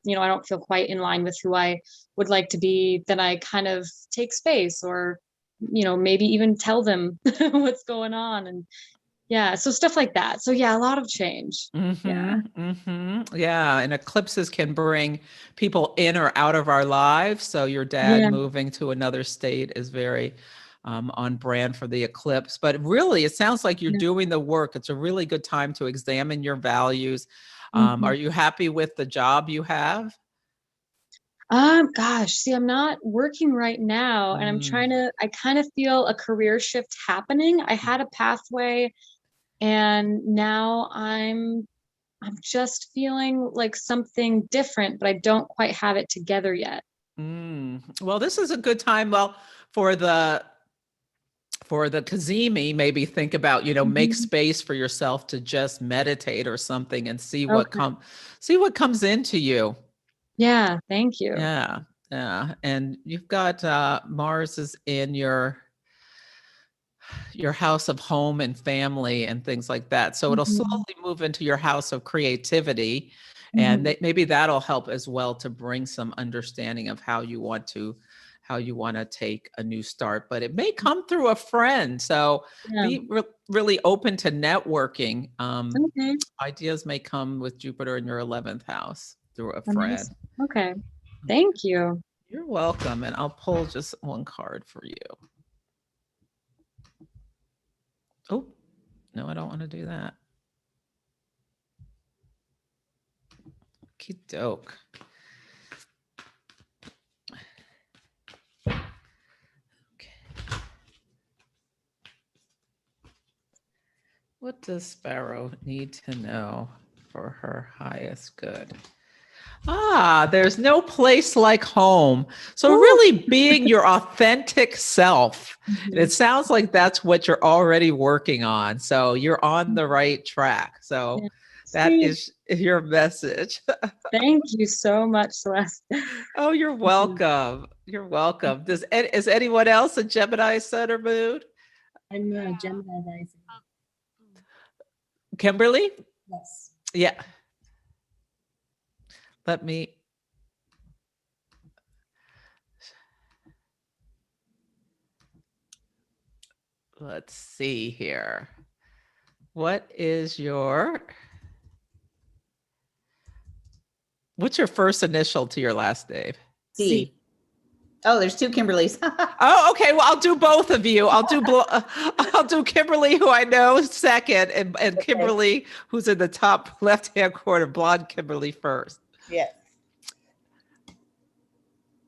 I don't feel quite in line with who I would like to be, then I kind of take space, or, maybe even tell them what's going on. And yeah, so stuff like that. So yeah, a lot of change. Yeah. Yeah, and eclipses can bring people in or out of our lives. So your dad Yeah. moving to another state is very on brand for the eclipse. But really, it sounds like you're Yeah. doing the work. It's a really good time to examine your values. Mhm. Are you happy with the job you have? Gosh, see, I'm not working right now, and Mm, I kind of feel a career shift happening. I had a pathway, and now I'm just feeling like something different, but I don't quite have it together yet. Well, this is a good time. Well, for the Kazemi, maybe think about, make Mhm. space for yourself to just meditate or something and Okay. see what comes into you. Yeah, thank you. Yeah. Yeah. And you've got Mars is in your house of home and family and things like that. So it'll Mhm. slowly move into your house of creativity. And Mhm. maybe that'll help as well to bring some understanding of how you want to take a new start. But it may come through a friend. So Yeah. be really open to networking. Okay. Ideas may come with Jupiter in your 11th house through a friend. Amazing. Okay. Thank you. You're welcome. And I'll pull just one card for you. Oh, No, I don't want to do that. Okey doke. Okay. What does Sparrow need to know for her highest good? Ah, there's no place like home. So really being your authentic self. And it sounds like that's what you're already working on. So you're on the right track. So that Sweet. is your message. Thank you so much, Celeste. Oh, you're welcome. You're welcome. Is anyone else a Gemini sun or moon? I'm a Gemini rising. Kimberly? Yes. Yeah. Let me. Let's see here. What's your first initial to your last name? C. Oh, there's two Kimberlys. Oh, okay. Well, I'll do both of you. I'll do Kimberly, who I know, second, and Okay. Kimberly, who's in the top left-hand corner, blonde Kimberly first. Yes.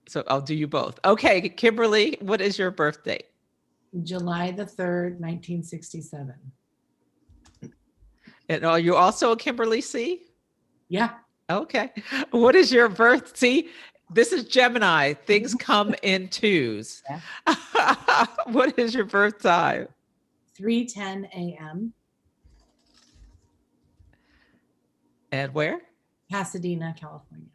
So I'll do you both. Okay, Kimberly, what is your birth date? July the 3rd, 1967. And are you also a Kimberly C? Yeah. Okay. What is your birth? See, this is Gemini. Things come in twos. Yeah. What is your birth time? 3:10 a.m. And where? Pasadena, California.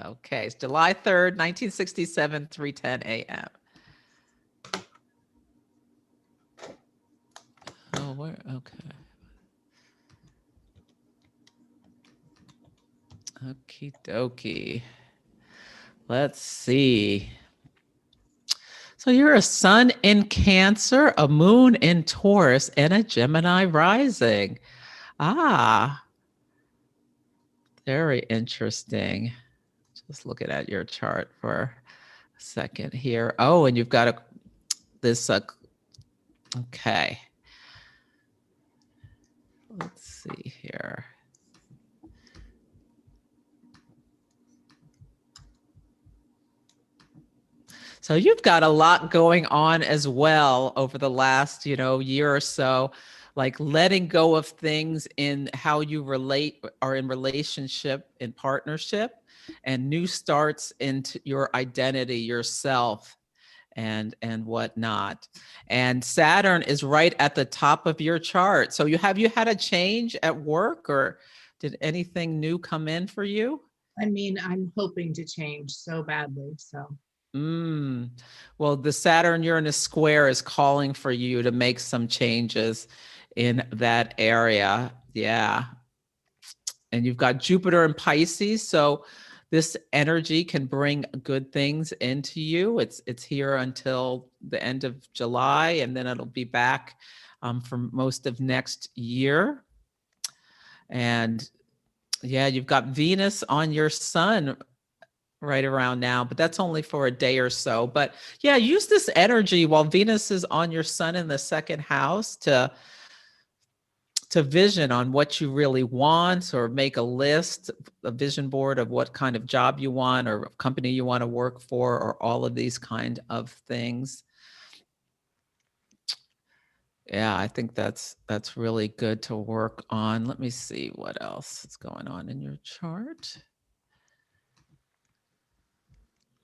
Okay, it's July 3rd, 1967, 3:10 a.m. Oh, where? Okay. Okie dokie. Let's see. So you're a sun in Cancer, a moon in Taurus, and a Gemini rising. Ah, very interesting. Just looking at your chart for a second here. Oh, and you've got this, okay. Let's see here. So you've got a lot going on as well over the last, year or so, like letting go of things in how you relate or in relationship, in partnership, and new starts into your identity, yourself, and whatnot. And Saturn is right at the top of your chart. So have you had a change at work, or did anything new come in for you? I mean, I'm hoping to change so badly. So Well, the Saturn-Uranus square is calling for you to make some changes in that area. Yeah. And you've got Jupiter and Pisces. So this energy can bring good things into you. It's here until the end of July, and then it'll be back for most of next year. And yeah, you've got Venus on your sun right around now, but that's only for a day or so. But yeah, use this energy while Venus is on your sun in the second house to vision on what you really want, or make a list, a vision board of what kind of job you want or company you want to work for, or all of these kind of things. Yeah, I think that's really good to work on. Let me see what else is going on in your chart.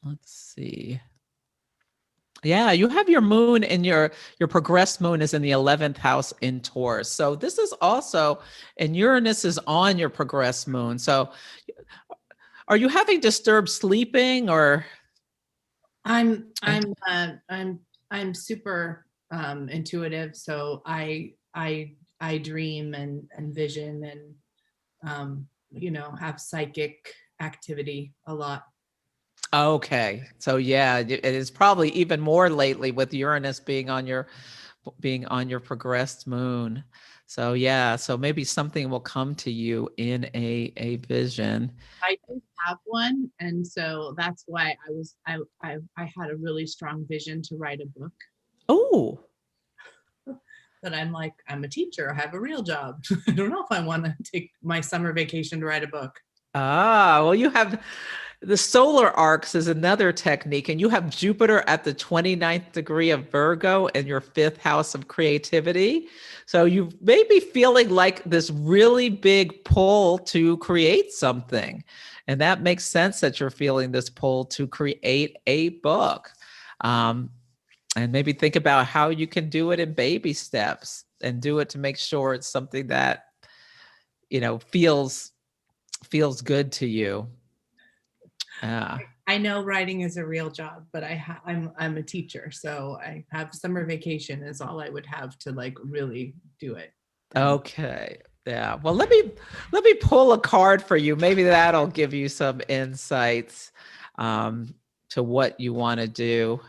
Let's see. Yeah, you have your moon in your progressed moon is in the 11th house in Taurus. So this is also, and Uranus is on your progressed moon. So are you having disturbed sleeping, or? I'm super intuitive. So I dream and vision and have psychic activity a lot. Okay. So yeah, it is probably even more lately with Uranus being on your progressed moon. So yeah, so maybe something will come to you in a vision. I do have one, and so that's why I had a really strong vision to write a book. Oh. But I'm like, I'm a teacher. I have a real job. I don't know if I want to take my summer vacation to write a book. Ah, well, you have the solar arcs is another technique, and you have Jupiter at the 29th degree of Virgo in your fifth house of creativity. So you may be feeling like this really big pull to create something. And that makes sense that you're feeling this pull to create a book. And maybe think about how you can do it in baby steps and do it to make sure it's something that, feels good to you. I know writing is a real job, but I'm a teacher, so I have summer vacation is all I would have to like really do it. Okay. Yeah. Well, let me pull a card for you. Maybe that'll give you some insights to what you want to do.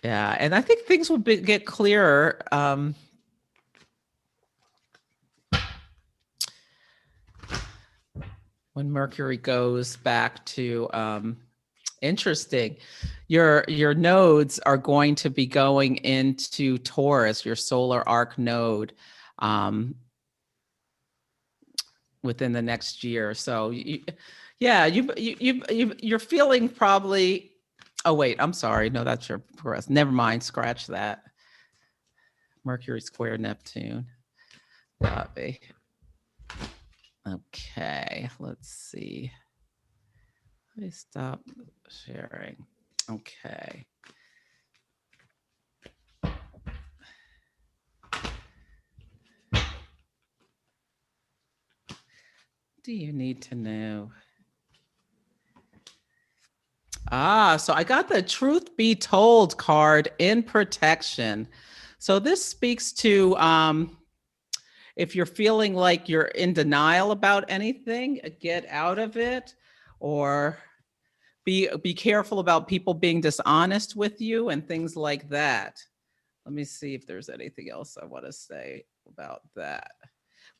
Yeah, and I think things will get clearer. When Mercury goes back to interesting, your nodes are going to be going into Taurus, your solar arc node, within the next year. So you're feeling probably. Oh wait, I'm sorry. No, that's your progress. Never mind. Scratch that. Mercury square Neptune. Copy. Okay, let's see. Let me stop sharing. Okay. Do you need to know? So I got the Truth Be Told card in protection. So this speaks to if you're feeling like you're in denial about anything, get out of it, or be careful about people being dishonest with you and things like that. Let me see if there's anything else I want to say about that.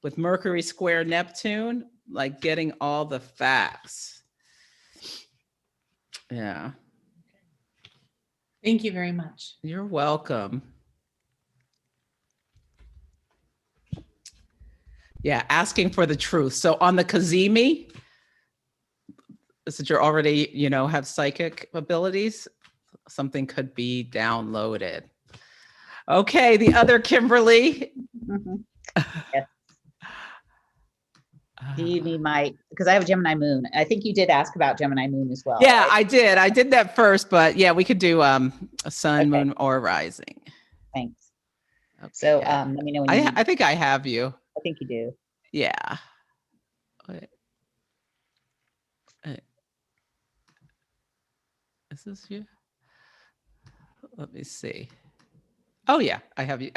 With Mercury square Neptune, like getting all the facts. Yeah. Thank you very much. You're welcome. Yeah, asking for the truth. So on the Kazemi, since you're already, have psychic abilities, something could be downloaded. Okay, the other Kimberly. Mhm. Yes. Do you need because I have a Gemini moon. I think you did ask about Gemini moon as well. Yeah, right? I did. I did that first, but yeah, we could do a sun, Okay. moon, or rising. Thanks. So Okay. let me know when you need. I think I have you. I think you do. Yeah. Wait. Is this you? Let me see. Oh yeah, I have you.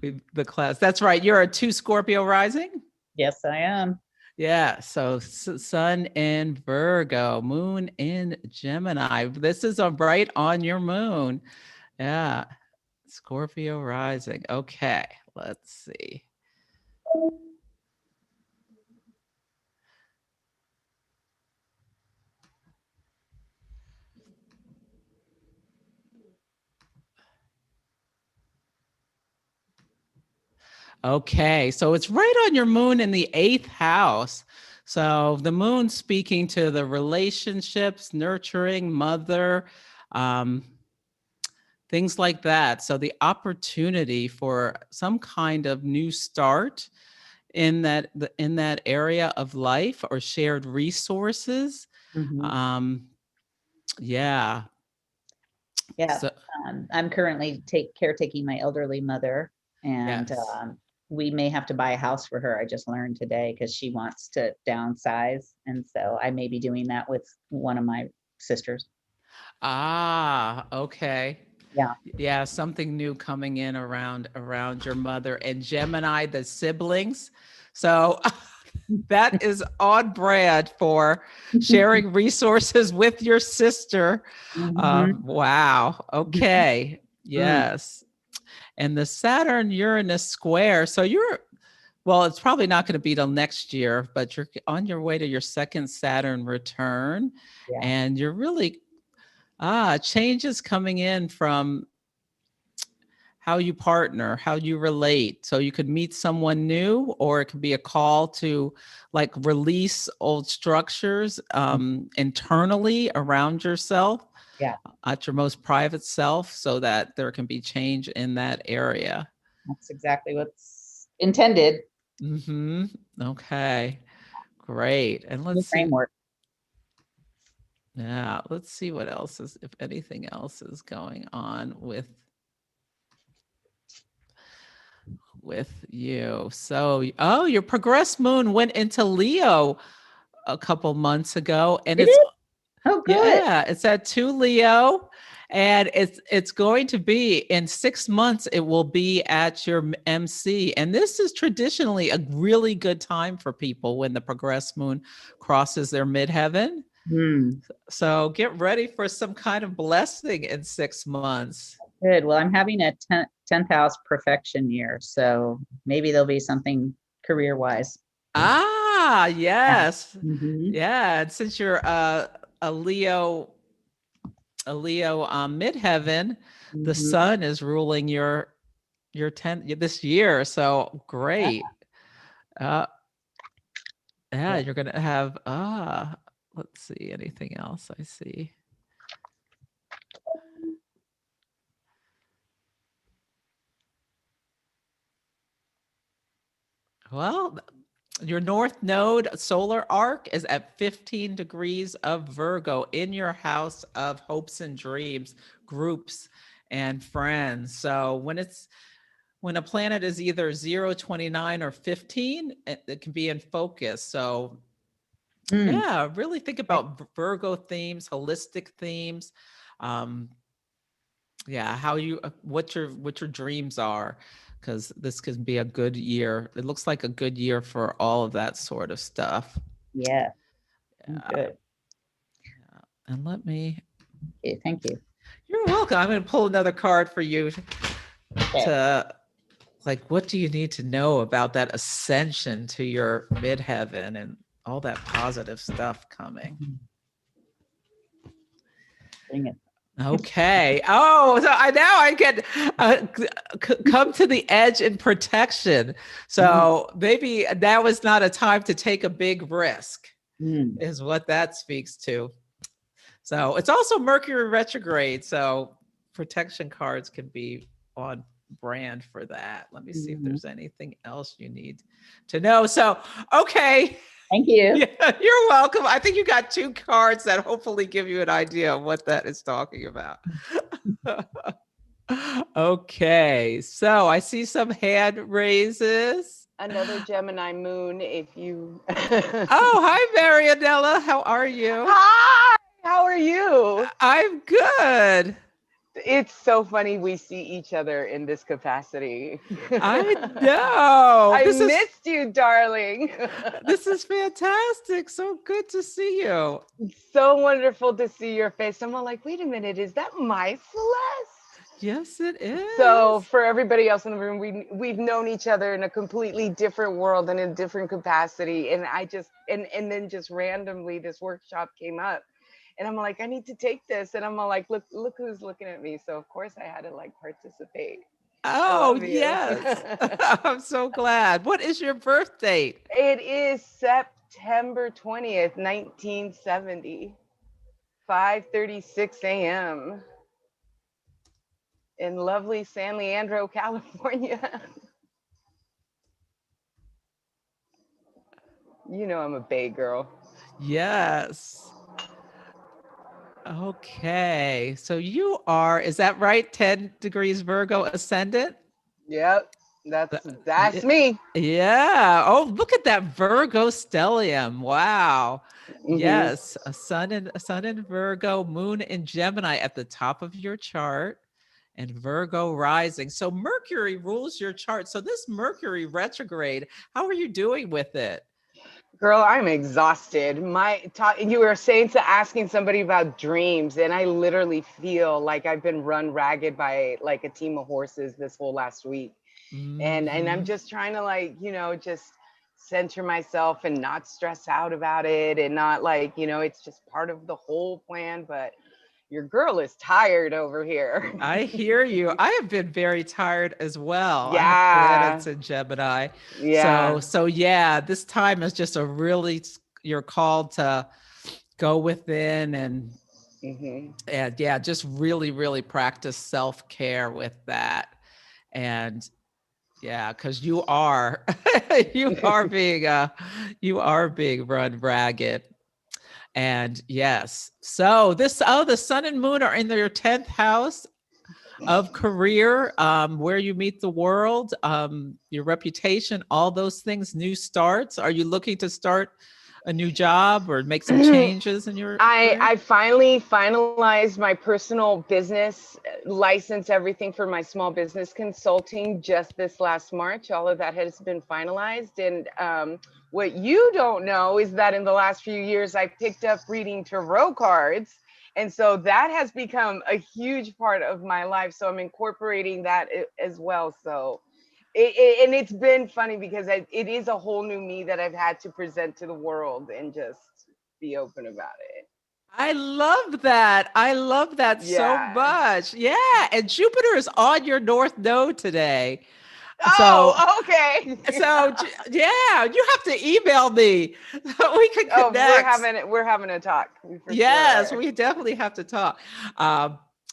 The class. That's right. You're a 2 Scorpio rising. Yes, I am. Yeah. So sun in Virgo, moon in Gemini. This is right on your moon. Yeah. Scorpio rising. Okay. Let's see. Okay, so it's right on your moon in the 8th house. So the moon speaking to the relationships, nurturing, mother, things like that. So the opportunity for some kind of new start in that area of life or shared resources. Mhm. Yeah. Yeah. So, I'm currently caretaking my elderly mother, and yes. we may have to buy a house for her. I just learned today because she wants to downsize, and so I may be doing that with one of my sisters. Okay. Yeah. Yeah, something new coming in around your mother and Gemini, the siblings. So that is on brand for sharing resources with your sister. Mhm. Wow. Okay. Yes. And the Saturn Uranus square. So well, it's probably not going to be till next year, but you're on your way to your second Saturn return. Yeah. And you're really changes coming in from how you partner, how you relate. So you could meet someone new, or it could be a call to like release old structures internally around yourself, Yeah. at your most private self, so that there can be change in that area. That's exactly what's intended. Mm-hmm. Okay, great. And New let's see. framework. Yeah, let's see what else is, if anything else is going on with you. So, oh, your progressed moon went into Leo a couple months ago, and Did it's it? Oh, good. yeah, it's at 2 Leo, and it's going to be in 6 months. It will be at your MC, and this is traditionally a really good time for people when the progressed moon crosses their midheaven. So get ready for some kind of blessing in 6 months. Good. Well, I'm having a 10th house perfection year, so maybe there'll be something career-wise. Ah, yes. Mhm. Yeah, and since you're a Leo midheaven, the Mhm. sun is ruling your 10th this year. So great. Yeah, Yeah. you're gonna have let's see, anything else I see. Well, your north node solar arc is at 15 degrees of Virgo in your house of hopes and dreams, groups, and friends. So when a planet is either 0, 29, or 15, it can be in focus. So yeah, really think about Virgo themes, holistic themes. Yeah, how you what your dreams are, because this could be a good year. It looks like a good year for all of that sort of stuff. Yeah. Yeah, Good. and let me. Okay, thank you. You're welcome. I'm going to pull another card for you to like, what do you need to know about that ascension to your midheaven and all that positive stuff coming? Bring it. Okay. Oh, so now I get come to the edge in protection. So maybe now is not a time to take a big risk, is what that speaks to. So it's also Mercury retrograde. So protection cards can be on brand for that. Let me see if there's anything else you need to know. So, okay. Thank you. Yeah, you're welcome. I think you got 2 cards that hopefully give you an idea of what that is talking about. Okay, so I see some hand raises. Another Gemini moon, if you. Oh, hi, Marianella. How are you? Hi, how are you? I'm good. It's so funny we see each other in this capacity. I know. I missed you, darling. This is fantastic. So good to see you. So wonderful to see your face. Someone like, wait a minute, is that my Celeste? Yes, it is. So for everybody else in the room, we've known each other in a completely different world and in a different capacity. And I just, and then just randomly this workshop came up. And I'm like, I need to take this. And I'm like, look who's looking at me. So of course I had to like participate. Oh, yes. I'm so glad. What is your birth date? It is September 20th, 1970, 5:36 a.m. in lovely San Leandro, California. You know I'm a Bay girl. Yes. Okay. So you are, is that right? 10 degrees Virgo ascendant? Yep. That's me. Yeah. Oh, look at that Virgo stellium. Wow. Yes. A sun in Virgo, moon in Gemini at the top of your chart, and Virgo rising. So Mercury rules your chart. So this Mercury retrograde, how are you doing with it? Girl, I'm exhausted. You were saying to asking somebody about dreams, and I literally feel like I've been run ragged by like a team of horses this whole last week. And I'm just trying to like, just center myself and not stress out about it and not like, it's just part of the whole plan. But Your girl is tired over here. I hear you. I have been very tired as well. I have Yeah. planets in Gemini. Yeah. So yeah, this time is just a really, you're called to go within Mhm. and yeah, just really, really practice self-care with that. And yeah, because you are you are being run ragged. And yes, so the sun and moon are in your 10th house of career, where you meet the world, your reputation, all those things, new starts. Are you looking to start a new job or make some changes in your career? I finally finalized my personal business license, everything for my small business consulting just this last March. All of that has been finalized. And what you don't know is that in the last few years, I picked up reading tarot cards. And so that has become a huge part of my life. So I'm incorporating that as well. So and it's been funny because it is a whole new me that I've had to present to the world and just be open about it. I love that. I love that so Yeah. much. Yeah. And Jupiter is on your North Node today. So, Oh, okay. yeah, you have to email me so we can Oh, connect. we're having a talk. We for Yes, sure are. we definitely have to talk.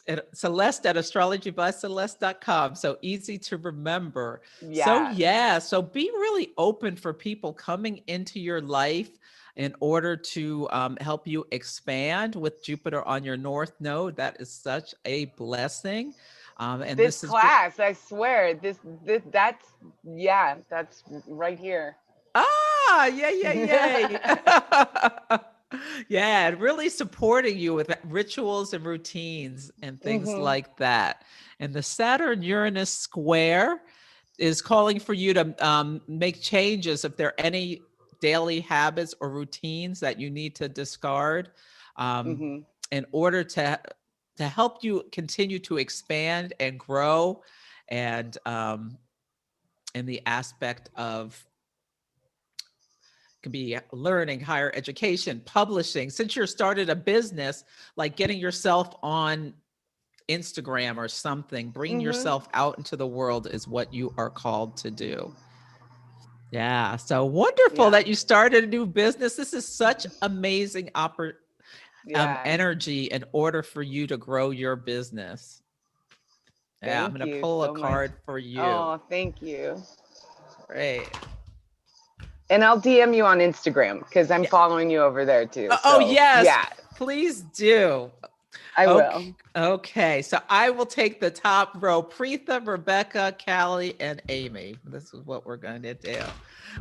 At Celeste at astrologybyceleste.com. So easy to remember. So Yeah. yeah, so be really open for people coming into your life in order to help you expand with Jupiter on your North Node. That is such a blessing. And This this is what, class, I swear, that's yeah, that's right here. yay. Yeah, and really supporting you with rituals and routines and things Mhm. like that. And the Saturn Uranus square is calling for you to make changes if there are any daily habits or routines that you need to discard, Mhm. in order to help you continue to expand and grow, and in the aspect of, could be learning, higher education, publishing. Since you're started a business, like getting yourself on Instagram or something, bringing Mhm. yourself out into the world is what you are called to do. Yeah. So wonderful Yeah. that you started a new business. This is such amazing Yeah. energy in order for you to grow your business. Yeah. I'm Thank going to you pull a so much. card for you. Oh, thank you. Great. And I'll DM you on Instagram because I'm Yeah. following you over there too. Oh, So yes. yeah, Please do. I Okay. will. Okay, so I will take the top row: Preetha, Rebecca, Callie, and Amy. This is what we're going to do.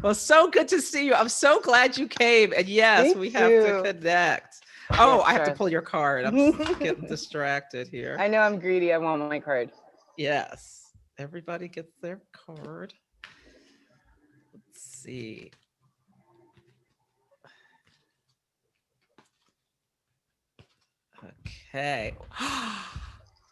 Well, so good to see you. I'm so glad you came. And yes, Me we have to too. connect. Oh, Yes, I have to sure. pull your card. I'm getting distracted here. I know I'm greedy. I want my card. Yes, everybody gets their card. Let's see. Okay.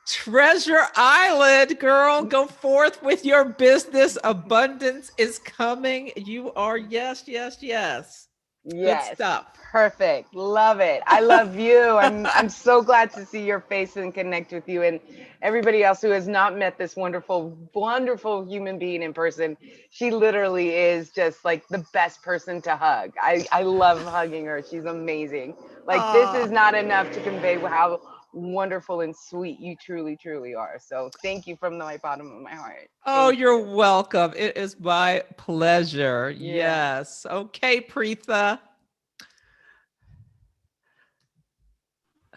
Treasure Island, girl, go forth with your business. Abundance is coming. You are, yes, yes, yes. Good Yes. stuff. Perfect. Love it. I love you. I'm so glad to see your face and connect with you and everybody else who has not met this wonderful, wonderful human being in person. She literally is just like the best person to hug. I love hugging her. She's amazing. Like this is not enough to convey how wonderful and sweet you truly, truly are. So thank you from the bottom of my heart. Oh, Thank you're you. welcome. It is my pleasure. Yeah. Yes. Okay, Preetha.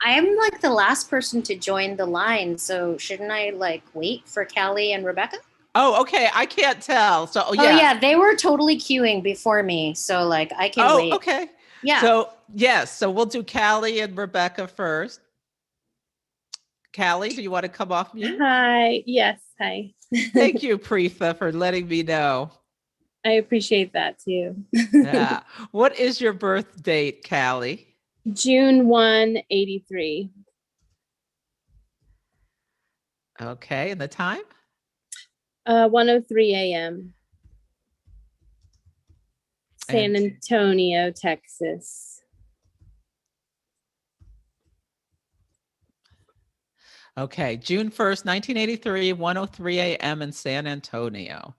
I am like the last person to join the line, so shouldn't I like wait for Callie and Rebecca? Oh, okay. I can't tell. So, Oh yeah, they were totally queuing before me, so like I can Oh, wait. okay. Yeah. So, yes. So we'll do Callie and Rebecca first. Callie, do you want to come off mute? Hi. Yes. Hi. Thank you, Preetha, for letting me know. I appreciate that too. Yeah. What is your birth date, Callie? June 1, 83. Okay. And the time? 1:03 a.m. San And- Antonio, Texas. Okay, June 1st, 1983, 1:03 a.m. in San Antonio.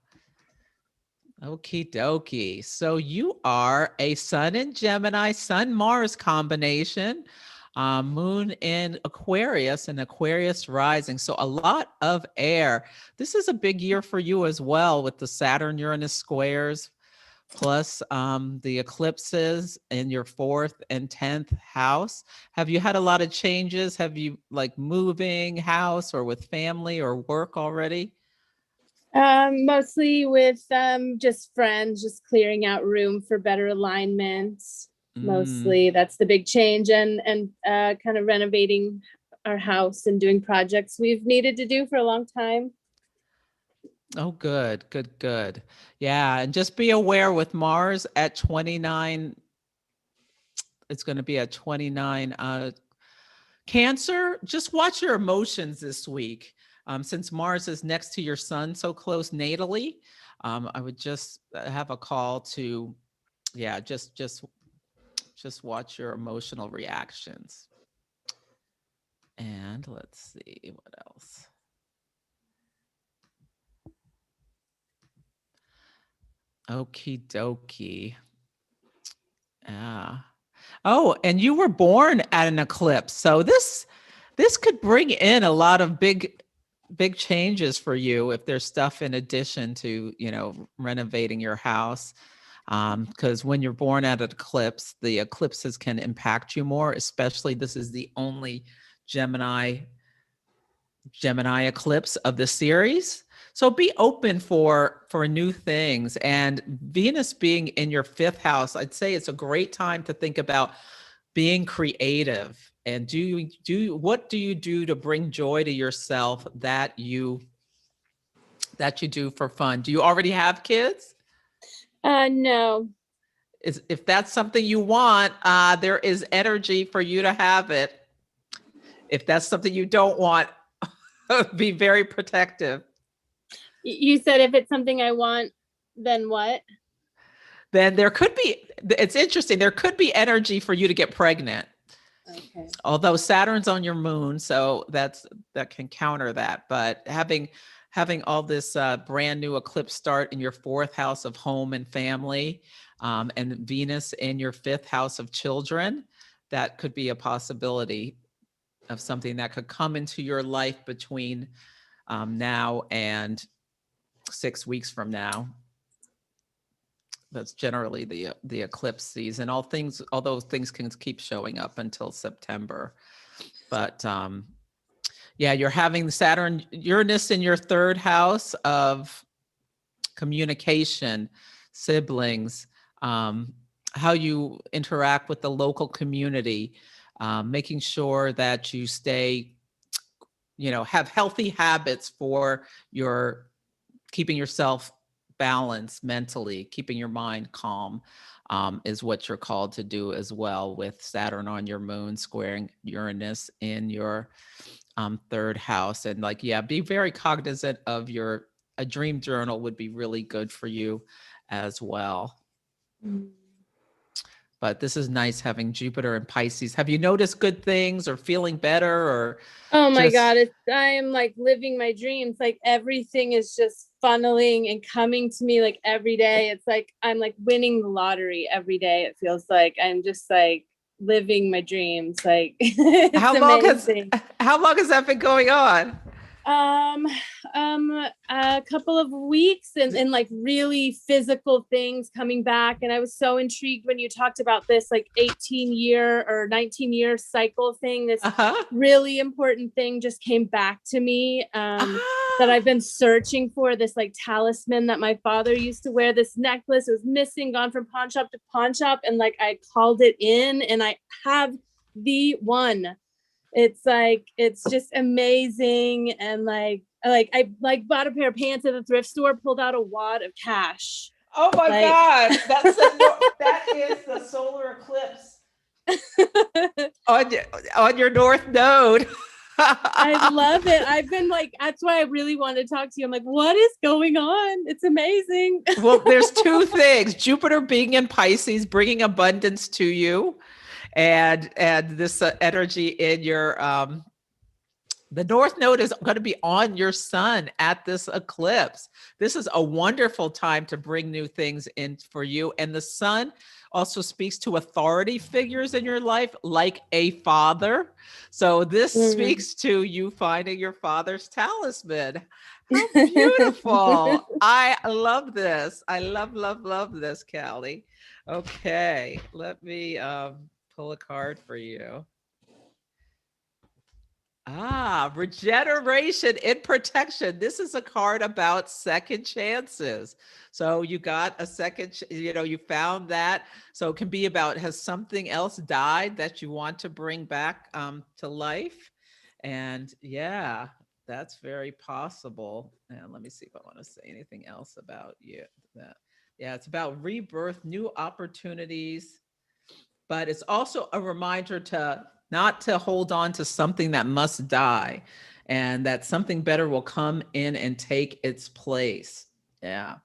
Okie dokie. So you are a Sun in Gemini, Sun Mars combination, Moon in Aquarius and Aquarius rising. So a lot of air. This is a big year for you as well with the Saturn Uranus squares, plus the eclipses in your 4th and 10th house. Have you had a lot of changes? Have you like moving house or with family or work already? Mostly with just friends, just clearing out room for better alignment. Mostly that's the big change, and kind of renovating our house and doing projects we've needed to do for a long time. Oh, good, good, good. Yeah, and just be aware with Mars at 29, it's going to be at 29. Cancer, just watch your emotions this week. Since Mars is next to your sun so close natally, I would just have a call to, yeah, just watch your emotional reactions. And let's see what else. Okie dokie. Yeah. Oh, and you were born at an eclipse. So this could bring in a lot of big changes for you if there's stuff in addition to, renovating your house. Because when you're born at an eclipse, the eclipses can impact you more, especially this is the only Gemini eclipse of the series. So be open for new things. And Venus being in your 5th house, I'd say it's a great time to think about being creative. And what do you do to bring joy to yourself that you do for fun? Do you already have kids? No. If that's something you want, there is energy for you to have it. If that's something you don't want, be very protective. You said if it's something I want, then what? Then there could be, it's interesting, there could be energy for you to get pregnant. Okay. Although Saturn's on your moon, so that can counter that. But having all this brand new eclipse start in your 4th house of home and family, and Venus in your 5th house of children, that could be a possibility of something that could come into your life between now and 6 weeks from now. That's generally the eclipse season. Although things can keep showing up until September. But yeah, you're having Saturn Uranus in your 3rd house of communication, siblings, how you interact with the local community, making sure that you stay, have healthy habits for your keeping yourself balanced mentally, keeping your mind calm, is what you're called to do as well, with Saturn on your moon squaring Uranus in your 3rd house. And be very cognizant of a dream journal would be really good for you as well. But this is nice having Jupiter and Pisces. Have you noticed good things or feeling better or? Oh my God, I am like living my dreams. Like everything is just funneling and coming to me like every day. It's like I'm like winning the lottery every day. It feels like I'm just like living my dreams. Like it's how long amazing. How long has that been going on? A couple of weeks, and like really physical things coming back. And I was so intrigued when you talked about this like 18-year or 19-year cycle thing. This really important thing just came back to me, that I've been searching for, this like talisman that my father used to wear, this necklace. It was missing, gone from pawn shop to pawn shop. And like, I called it in and I have the one. It's like, it's just amazing. And I bought a pair of pants at the thrift store, pulled out a wad of cash. Oh my God. That is the solar eclipse on your north node. I love it. I've been like, that's why I really wanted to talk to you. I'm like, what is going on? It's amazing. Well, there's 2 things. Jupiter being in Pisces, bringing abundance to you. And this energy in your The North Node is going to be on your sun at this eclipse. This is a wonderful time to bring new things in for you. And the sun also speaks to authority figures in your life, like a father. So this speaks to you finding your father's talisman. How beautiful. I love this. I love this, Callie. Okay, let me pull a card for you. Regeneration in protection. This is a card about second chances. So you got a second, you found that. So it can be about, has something else died that you want to bring back to life? And yeah, that's very possible. And let me see if I want to say anything else about you. Yeah, it's about rebirth, new opportunities, but it's also a reminder to not to hold on to something that must die, and that something better will come in and take its place. Yeah.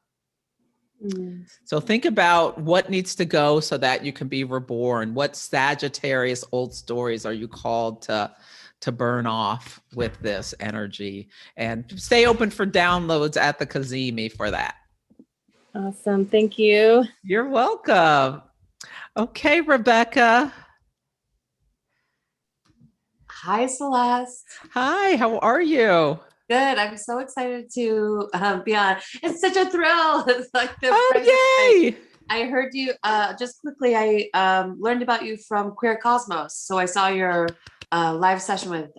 So think about what needs to go so that you can be reborn. What Sagittarius old stories are you called to burn off with this energy? And stay open for downloads at the Kazemi for that. Awesome. Thank you. You're welcome. Okay, Rebecca. Hi, Celeste. Hi, how are you? Good. I'm so excited to be on. It's such a thrill. It's like the yay! I heard you just quickly. I learned about you from Queer Cosmos. So I saw your live session with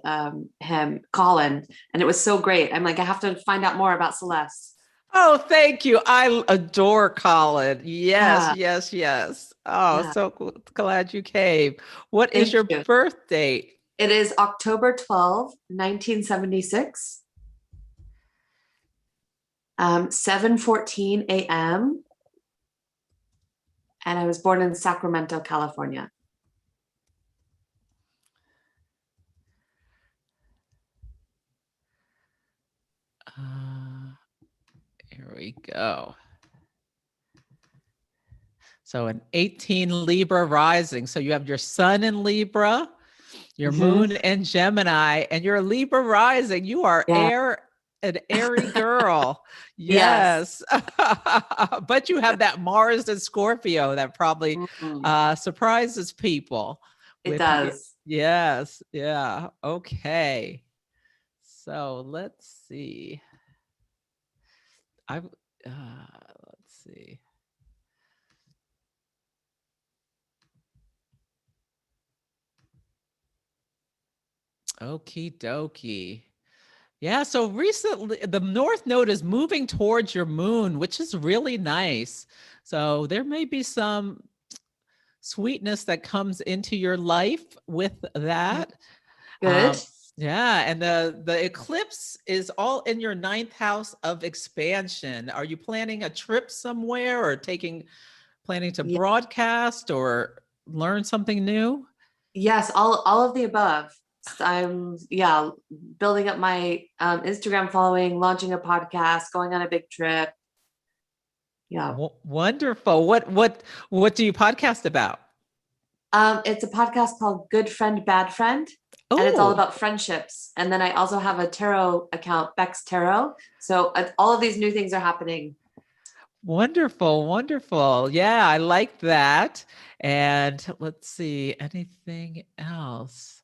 him, Colin, and it was so great. I'm like, I have to find out more about Celeste. Oh, thank you. I adore Colin. Yes, yes. Oh, so glad you came. What is your birth date? It is October 12, 1976. 7:14 a.m. And I was born in Sacramento, California. Here we go. So an 18 Libra rising. So you have your sun in Libra, your moon in Gemini, and your Libra rising. You are an airy girl. Yes. But you have that Mars and Scorpio that probably surprises people. It does. Yes. Yeah. Okay. So let's see. Let's see. Okie dokie. Yeah, so recently the North Node is moving towards your moon, which is really nice. So there may be some sweetness that comes into your life with that. Good. Yeah, and the eclipse is all in your 9th house of expansion. Are you planning a trip somewhere, or planning to broadcast or learn something new? Yes, all of the above. I'm building up my Instagram following, launching a podcast, going on a big trip. Yeah. Wonderful. What do you podcast about? It's a podcast called Good Friend, Bad Friend. And it's all about friendships. And then I also have a tarot account, Bex Tarot. So all of these new things are happening. Wonderful. Wonderful. Yeah, I like that. And let's see, anything else?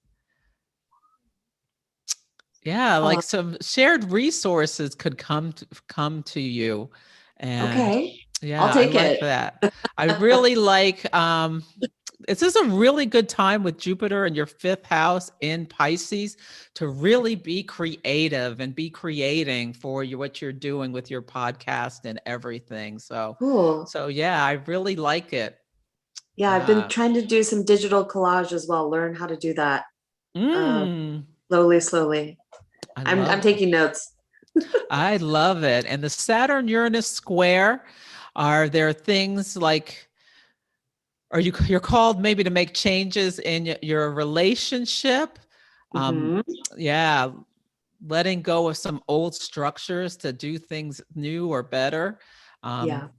Yeah, like some shared resources could come to you. And yeah, I'll take I like it. that. I really like this is a really good time with Jupiter in your 5th house in Pisces to really be creative and be creating for what you're doing with your podcast and everything. So cool. So yeah, I really like it. Yeah, I've been trying to do some digital collage as well. Learn how to do that. Slowly. I'm taking notes. I love it. And the Saturn Uranus square, are there things like, you're called maybe to make changes in your relationship? Yeah, letting go of some old structures to do things new or better. Have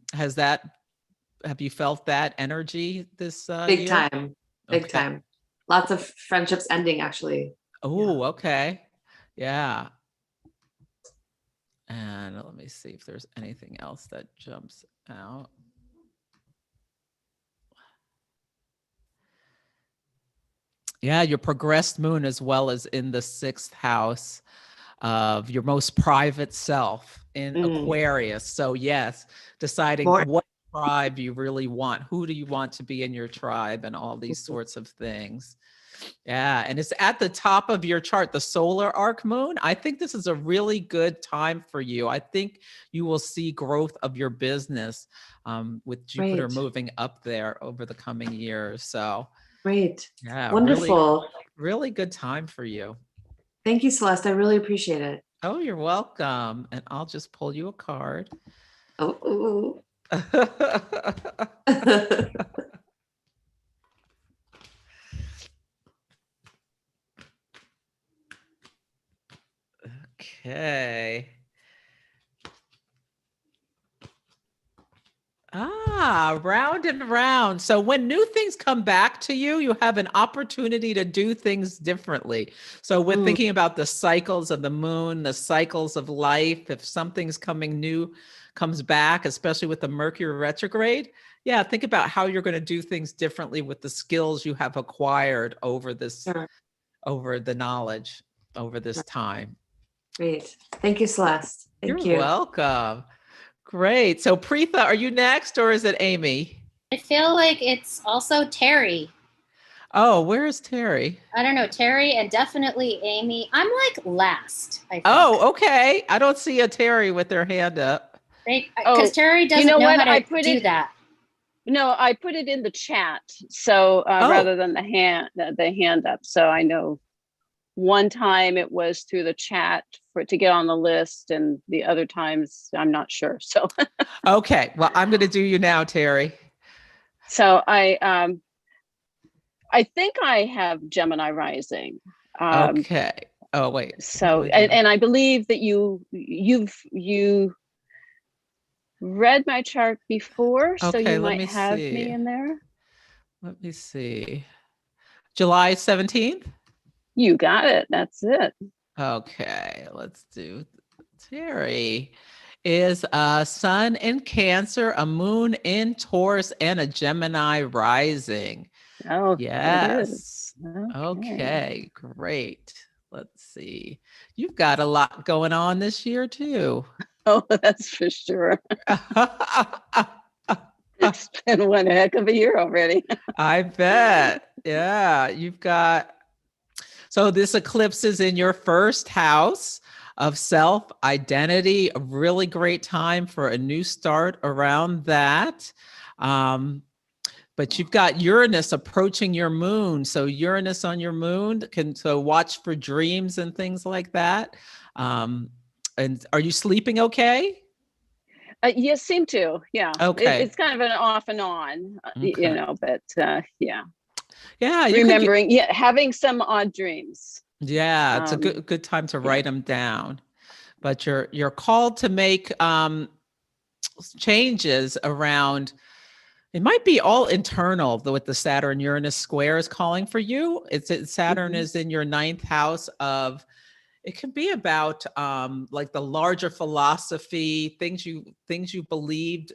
you felt that energy this big year? Time. Big time. Lots of friendships ending, actually. Oh, okay. Yeah. And let me see if there's anything else that jumps out. Yeah, your progressed moon as well as in the 6th house of your most private self in Aquarius. So yes, deciding what tribe you really want. Who do you want to be in your tribe and all these sorts of things. Yeah, and it's at the top of your chart, the solar arc moon. I think this is a really good time for you. I think you will see growth of your business with Jupiter moving up there over the coming years. So Great. yeah, Wonderful. really good time for you. Thank you, Celeste. I really appreciate it. Oh, you're welcome. And I'll just pull you a card. Oh. Okay. Round and round. So when new things come back to you, you have an opportunity to do things differently. So with thinking about the cycles of the moon, the cycles of life, if something's coming new comes back, especially with the Mercury retrograde, yeah, think about how you're going to do things differently with the skills you have acquired over this, over the knowledge, over this time. Great. Thank you, Celeste. Thank you. You're welcome. Great. So Preetha, are you next or is it Amy? I feel like it's also Terry. Oh, where is Terry? I don't know, Terry and definitely Amy. I'm like last, I think. Oh, okay. I don't see a Terry with their hand up. Because Terry doesn't know how to do that. No, I put it in the chat. So rather than the hand up. So I know one time it was through the chat for it to get on the list, and the other times I'm not sure. So okay, well, I'm going to do you now, Terry. So I think I have Gemini rising. Okay. Oh wait. So and I believe that you read my chart before, so you might have me in there. Let me see. July 17th. You got it. That's it. Okay, let's do Terry. Is a sun in Cancer, a moon in Taurus, and a Gemini rising. Oh, yes. Okay, great. Let's see. You've got a lot going on this year too. Oh, that's for sure. It's been one heck of a year already. I bet. Yeah, you've got. So this eclipse is in your 1st house of self-identity, a really great time for a new start around that. But you've got Uranus approaching your moon. So Uranus on your moon can watch for dreams and things like that. And are you sleeping okay? Yes, seem to. Yeah. Okay. It's kind of an off and on, you know, but yeah. Yeah. Remembering, having some odd dreams. Yeah, it's a good time to write them down. But you're called to make changes around. It might be all internal, with the Saturn Uranus square is calling for you. Saturn is in your 9th house of. It can be about like the larger philosophy, things you believed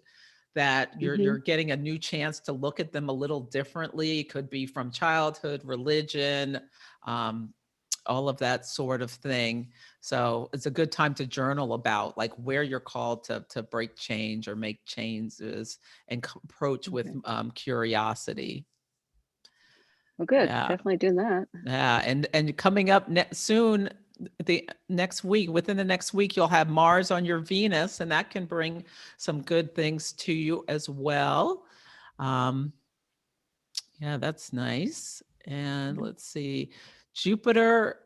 that you're getting a new chance to look at them a little differently. It could be from childhood, religion, all of that sort of thing. So it's a good time to journal about like where you're called to break change or make changes and approach with curiosity. Well, good. Yeah. Definitely do that. Yeah, and coming up soon. Within the next week, you'll have Mars on your Venus, and that can bring some good things to you as well. Yeah, that's nice. And let's see, Jupiter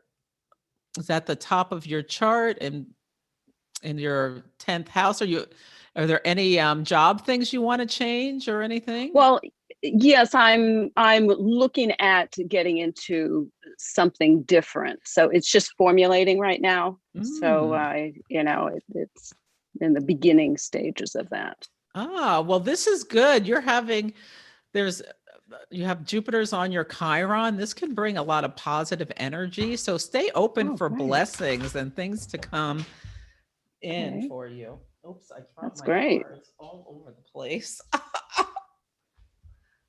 is at the top of your chart and in your 10th house. Are there any job things you want to change or anything? Well, yes, I'm looking at getting into something different. So it's just formulating right now. So it's in the beginning stages of that. Well, this is good. There's Jupiter's on your Chiron. This can bring a lot of positive energy. So stay open for great. blessings and things to come in Okay. for you. Oops, I dropped That's my great. cards all over the place.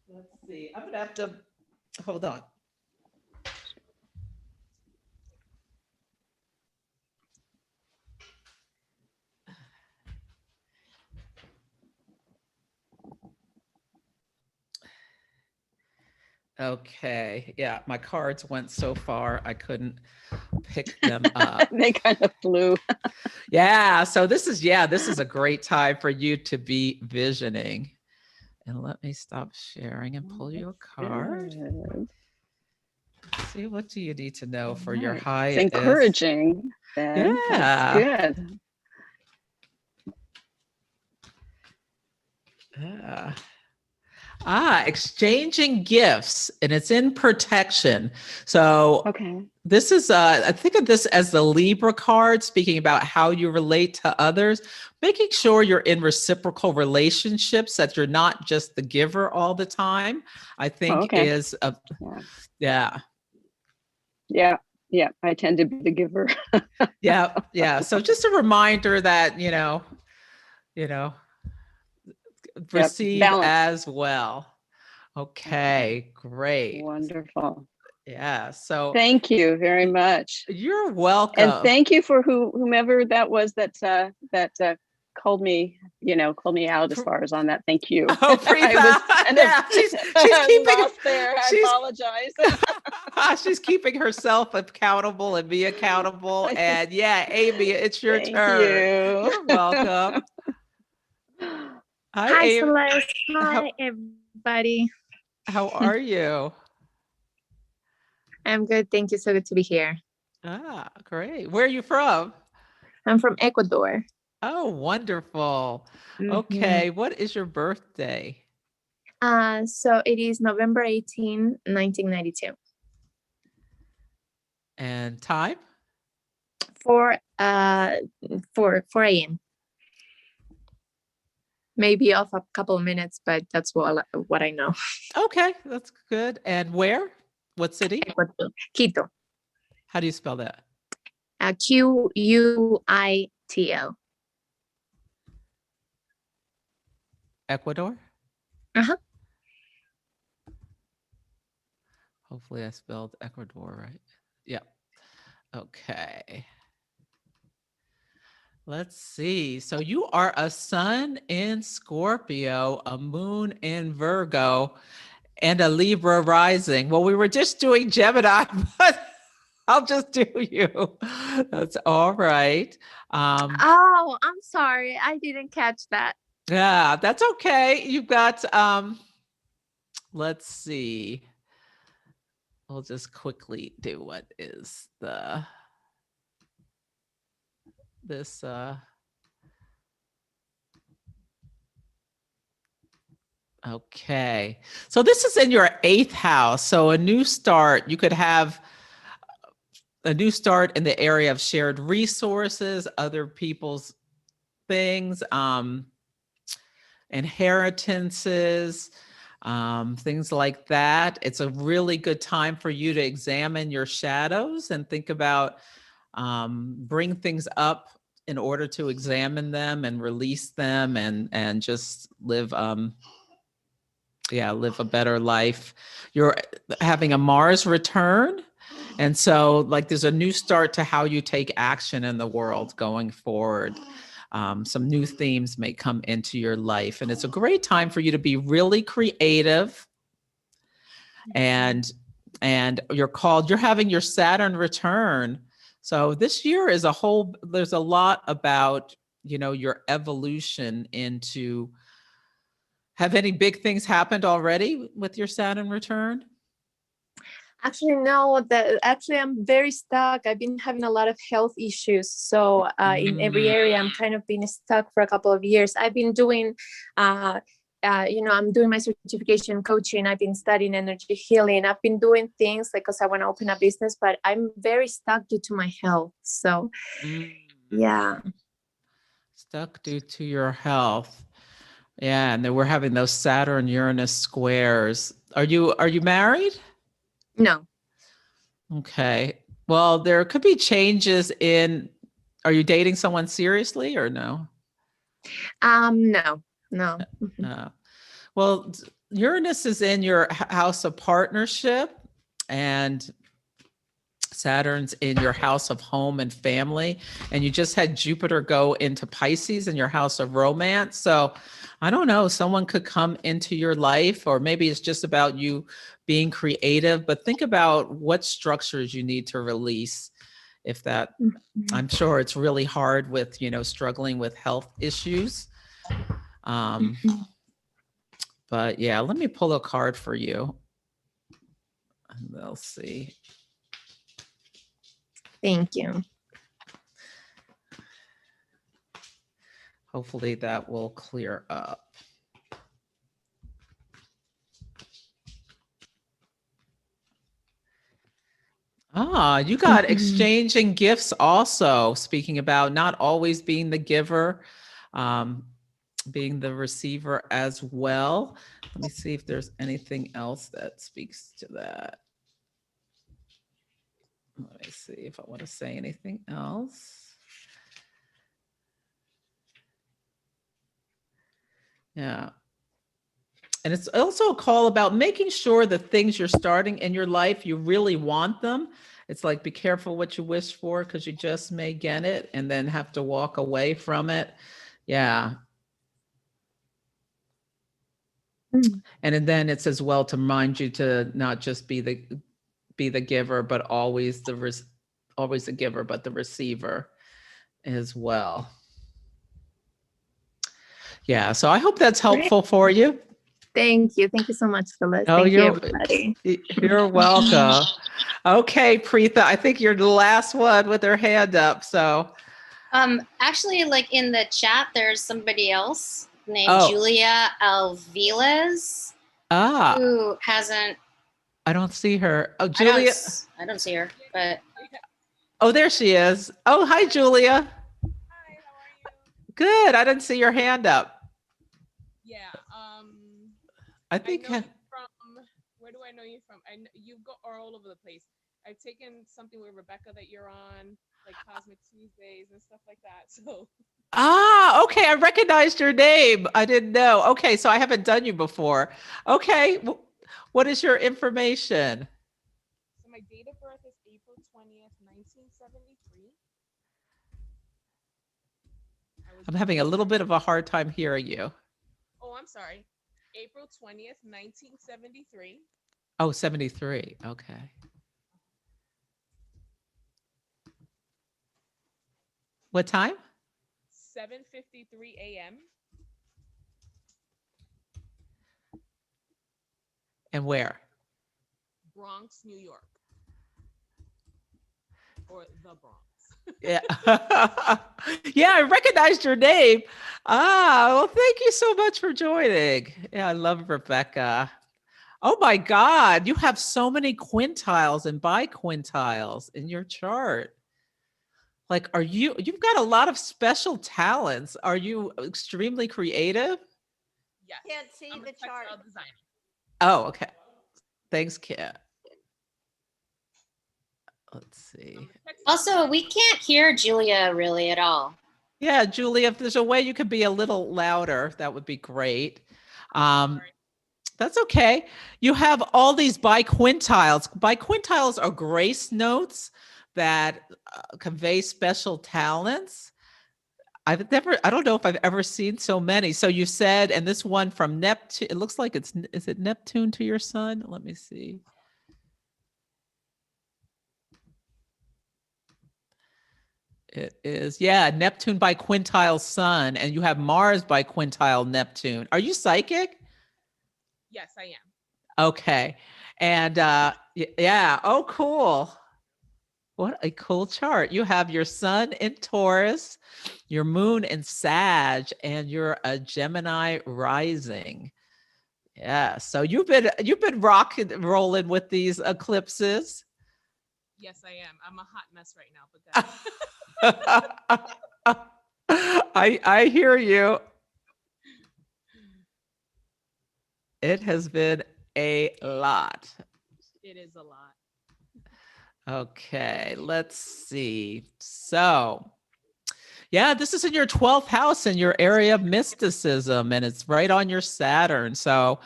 Let's see. I'm gonna have to hold on. Okay, yeah, my cards went so far I couldn't pick them up. They kind of flew. Yeah, so this is a great time for you to be visioning. And let me stop sharing and pull you a card. Good. Let's see, what do you need to know for your Right. highest? It's encouraging. Then. Yeah. That's good. Yeah. Exchanging gifts, and it's in protection. So Okay. this is, I think of this as the Libra card, speaking about how you relate to others, making sure you're in reciprocal relationships, that you're not just the giver all the time, I think okay. is, Yeah. yeah. Yeah. I tend to be the giver. Yeah. So just a reminder that, receive balance. as well. Okay, great. Wonderful. Yeah. So Thank you very much. you're welcome. And thank you for whomever that was that called me out as far as on that. Thank you. Oh, yeah, she's keeping lost there. I apologize. She's keeping herself accountable and me accountable. And yeah, Amy, it's your Thank turn. you. You're welcome. Hi, Hi, Amy. Celeste. Hi, everybody. How are you? I'm good. Thank you. So good to be here. Great. Where are you from? I'm from Ecuador. Oh, wonderful. Okay. What is your birthday? So it is November 18, 1992. And time? 4 a.m. Maybe off a couple of minutes, but that's what I know. Okay, that's good. And where? What city? Ecuador. Quito. How do you spell that? Quitl. Ecuador? Uh-huh. Hopefully I spelled Ecuador right. Yeah. Okay. Let's see. So you are a sun in Scorpio, a moon in Virgo, and a Libra rising. Well, we were just doing Gemini, but I'll just do you. That's all right. Oh, I'm sorry. I didn't catch that. Yeah, that's okay. You've got, let's see. We'll just quickly do what is this. Okay. So this is in your 8th house. So a new start, you could have a new start in the area of shared resources, other people's things, inheritances, things like that. It's a really good time for you to examine your shadows and think about, bring things up in order to examine them and release them and just live, live a better life. You're having a Mars return. And so like there's a new start to how you take action in the world going forward. Some new themes may come into your life, and it's a great time for you to be really creative. And you're having your Saturn return. So this year is there's a lot about, your evolution into, have any big things happened already with your Saturn return? Actually, no, I'm very stuck. I've been having a lot of health issues. So in every area, I'm kind of been stuck for a couple of years. I've been doing, I'm doing my certification coaching. I've been studying energy healing. I've been doing things because I want to open a business, but I'm very stuck due to my health. So yeah. Stuck due to your health. Yeah, and then we're having those Saturn Uranus squares. Are you married? No. Okay. Well, there could be changes in, are you dating someone seriously or no? No. No. Well, Uranus is in your house of partnership, and Saturn's in your house of home and family. And you just had Jupiter go into Pisces in your house of romance. So I don't know, someone could come into your life, or maybe it's just about you being creative, but think about what structures you need to release. If that, I'm sure it's really hard with, struggling with health issues. But yeah, let me pull a card for you. And they'll see. Thank you. Hopefully that will clear up. Ah, you got exchanging gifts also, speaking about not always being the giver, being the receiver as well. Let me see if there's anything else that speaks to that. Let me see if I want to say anything else. Yeah. And it's also a call about making sure the things you're starting in your life, you really want them. It's like, be careful what you wish for, because you just may get it and then have to walk away from it. Yeah. And then it's as well to remind you to not just be the giver, but always the giver, but the receiver as well. Yeah. So I hope that's helpful for you. Thank you. Thank you so much, Celeste. Oh, Thank you, everybody. You're welcome. Okay, Preetha, I think you're the last one with their hand up. So Actually, like in the chat, there's somebody else named Julia Alviles who hasn't. I don't see her. Oh, Julia. I don't see her, but. Oh, there she is. Oh, hi, Julia. Hi, how are you? Good. I didn't see your hand up. Yeah. I think. I know you from. Where do I know you from? You are all over the place. I've taken something with Rebecca that you're on, like Cosmic Tuesdays and stuff like that. So. Okay. I recognized your name. I didn't know. Okay, so I haven't done you before. Okay. What is your information? So my date of birth is April 20th, 1973. I'm having a little bit of a hard time hearing you. Oh, I'm sorry. April 20th, 1973. Oh, 73. Okay. What time? 7:53 a.m. And where? Bronx, New York. Or the Bronx. Yeah. Yeah, I recognized your name. Well, thank you so much for joining. Yeah, I love Rebecca. Oh my God, you have so many quintiles and biquintiles in your chart. Like, you've got a lot of special talents. Are you extremely creative? Yes. Can't see the chart. Designer. Oh, okay. Thanks, Kit. Let's see. Also, we can't hear Julia really at all. Yeah, Julie, if there's a way you could be a little louder, that would be great. That's okay. You have all these biquintiles. Biquintiles are grace notes that convey special talents. I don't know if I've ever seen so many. So you said, and this one from Neptune, it looks like is it Neptune to your sun? Let me see. It is, yeah, Neptune biquintile sun, and you have Mars biquintile Neptune. Are you psychic? Yes, I am. Okay. And yeah, oh, cool. What a cool chart. You have your sun in Taurus, your moon in Sag, and you're a Gemini rising. Yeah. So you've been rocking rolling with these eclipses. Yes, I am. I'm a hot mess right now, but I hear you. It has been a lot. It is a lot. Okay, let's see. So, yeah, this is in your 12th house in your area of mysticism, and it's right on your Saturn. So,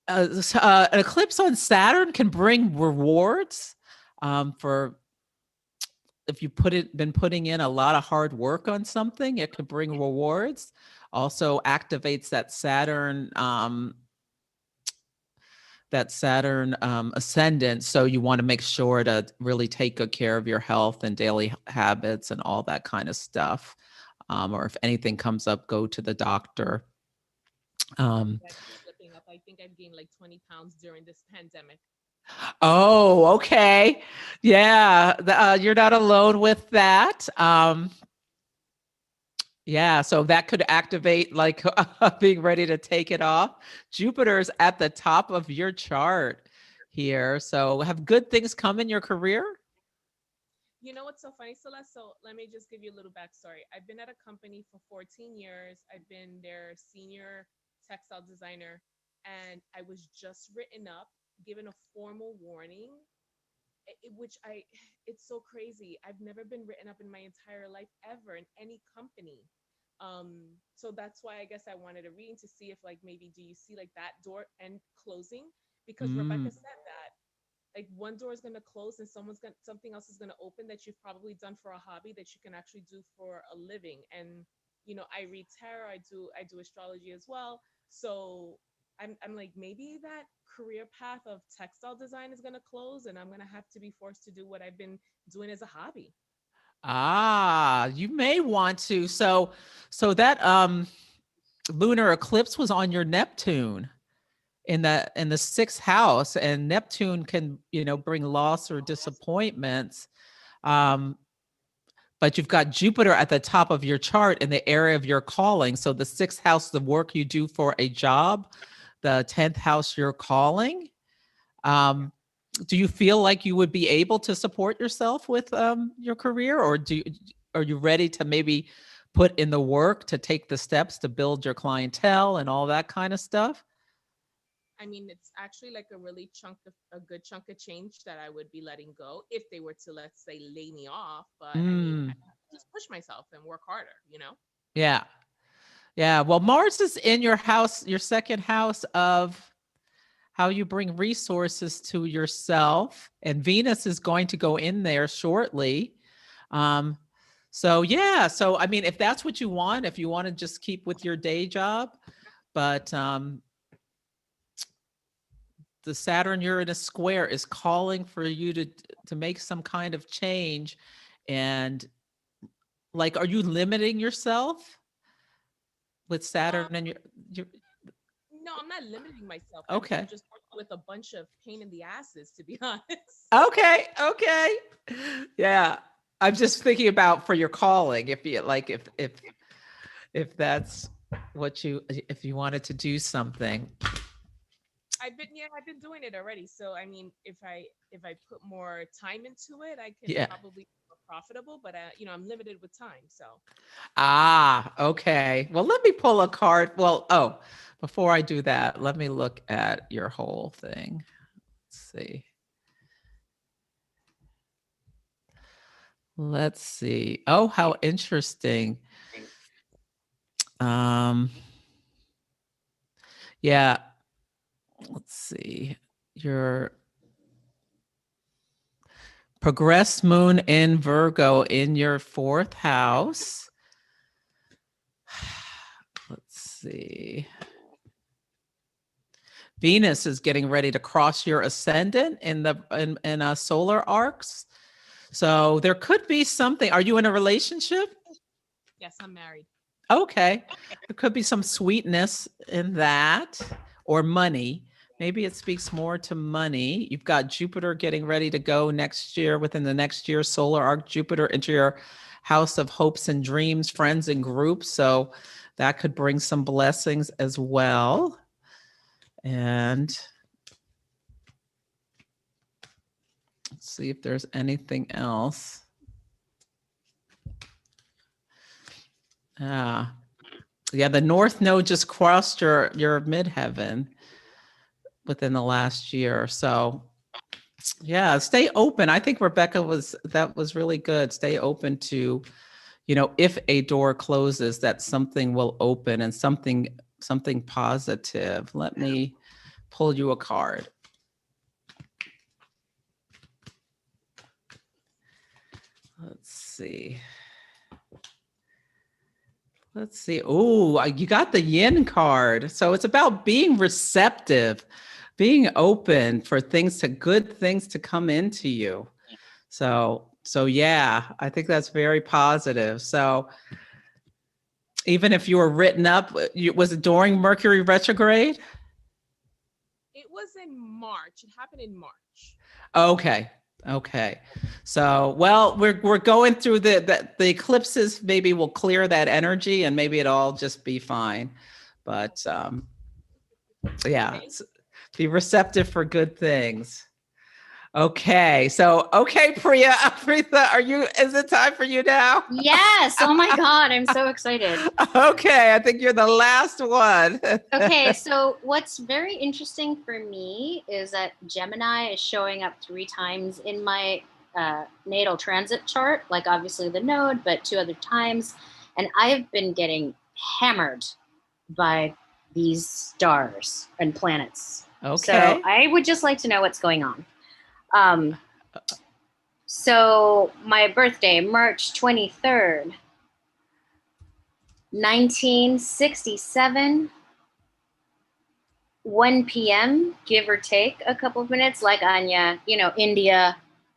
an eclipse on Saturn can bring rewards for if you been putting in a lot of hard work on something. It could bring rewards. Also activates that Saturn ascendant. So you want to make sure to really take good care of your health and daily habits and all that kind of stuff. Or if anything comes up, go to the doctor. Slipping up. I think I've gained like 20 pounds during this pandemic. Oh, okay. Yeah, you're not alone with that. Yeah, so that could activate like being ready to take it off. Jupiter's at the top of your chart here. So have good things come in your career? You know what's so funny, Celeste? So let me just give you a little backstory. I've been at a company for 14 years. I've been their senior textile designer, and I was just written up, given a formal warning, it's so crazy. I've never been written up in my entire life ever in any company. So that's why I guess I wanted a reading to see if like maybe do you see like that door and closing? Because Rebecca said that like one door is going to close and something else is going to open that you've probably done for a hobby that you can actually do for a living. And you know, I read tarot, I do astrology as well. So I'm like, maybe that career path of textile design is going to close and I'm going to have to be forced to do what I've been doing as a hobby. Ah, you may want to. So that lunar eclipse was on your Neptune in the sixth house, and Neptune can, bring loss or disappointments. But you've got Jupiter at the top of your chart in the area of your calling. So the sixth house, the work you do for a job, the 10th house, your calling. Do you feel like you would be able to support yourself with your career, or are you ready to maybe put in the work to take the steps to build your clientele and all that kind of stuff? I mean, it's actually like a good chunk of change that I would be letting go if they were to, let's say, lay me off. But I mean, I just push myself and work harder, you know? Yeah. Yeah. Well, Mars is in your house, your second house of how you bring resources to yourself, and Venus is going to go in there shortly. So yeah, so I mean, if that's what you want, if you want to just keep with your day job, but the Saturn Uranus square is calling for you to make some kind of change. And like, are you limiting yourself with Saturn and your No, I'm not limiting myself. Okay. I'm just working with a bunch of pain in the asses, to be honest. Okay. Yeah. I'm just thinking about for your calling, if you like, if that's what if you wanted to do something. I've been doing it already. So I mean, if I put more time into it, I can probably be more profitable. But I'm limited with time. So. Ah, okay. Well, let me pull a card. Well, before I do that, let me look at your whole thing. Let's see. Let's see. Oh, how interesting. Yeah. Let's see. Your progressed moon in Virgo in your fourth house. Let's see. Venus is getting ready to cross your ascendant in solar arcs. So there could be something. Are you in a relationship? Yes, I'm married. Okay. There could be some sweetness in that, or money. Maybe it speaks more to money. You've got Jupiter getting ready to go next year, within the next year, solar arc Jupiter into your house of hopes and dreams, friends and groups. So that could bring some blessings as well. And let's see if there's anything else. Yeah, the North Node just crossed your midheaven within the last year or so. Yeah, stay open. I think Rebecca that was really good. Stay open to, if a door closes, that something will open and something positive. Let me pull you a card. Let's see. Oh, you got the yin card. So it's about being receptive, being open for good things to come into you. So yeah, I think that's very positive. So even if you were written up, was it during Mercury retrograde? It was in March. It happened in March. Okay. So, well, we're going through the eclipses. Maybe we'll clear that energy and maybe it'll all just be fine. But yeah, be receptive for good things. Okay. So, Priya, Aretha, is it time for you now? Yes. Oh my God. I'm so excited. Okay. I think you're the last one. Okay. So what's very interesting for me is that Gemini is showing up 3 times in my natal transit chart, like obviously the node, but 2 other times. And I've been getting hammered by these stars and planets. Okay. So I would just like to know what's going on. So my birthday, March 23rd, 1967, 1 p.m., give or take a couple of minutes, like Anya, India,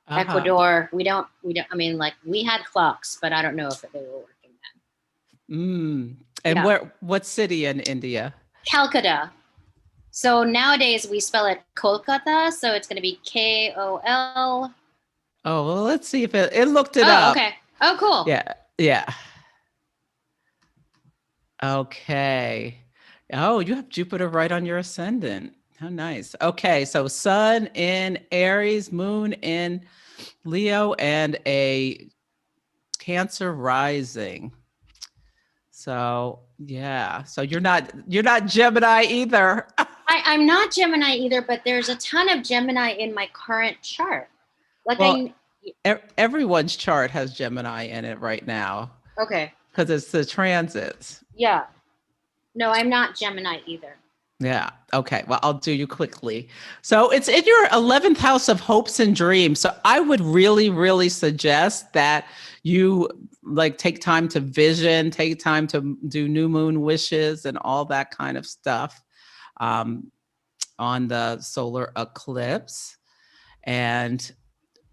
Ecuador. We don't, I mean, like we had clocks, but I don't know if they were working then. And what city in India? Calcutta. So nowadays we spell it Kolkata, so it's going to be Kol. Oh, well, let's see if it looked it up. Okay. Oh, cool. Yeah. Okay. Oh, you have Jupiter right on your ascendant. How nice. Okay, so Sun in Aries, Moon in Leo, and a Cancer rising. So yeah. So you're not Gemini either. I'm not Gemini either, but there's a ton of Gemini in my current chart. Everyone's chart has Gemini in it right now. Okay. Because it's the transits. Yeah. No, I'm not Gemini either. Yeah. Okay. Well, I'll do you quickly. So it's in your 11th house of hopes and dreams. So I would really, really suggest that you take time to vision, take time to do new moon wishes and all that kind of stuff on the solar eclipse. And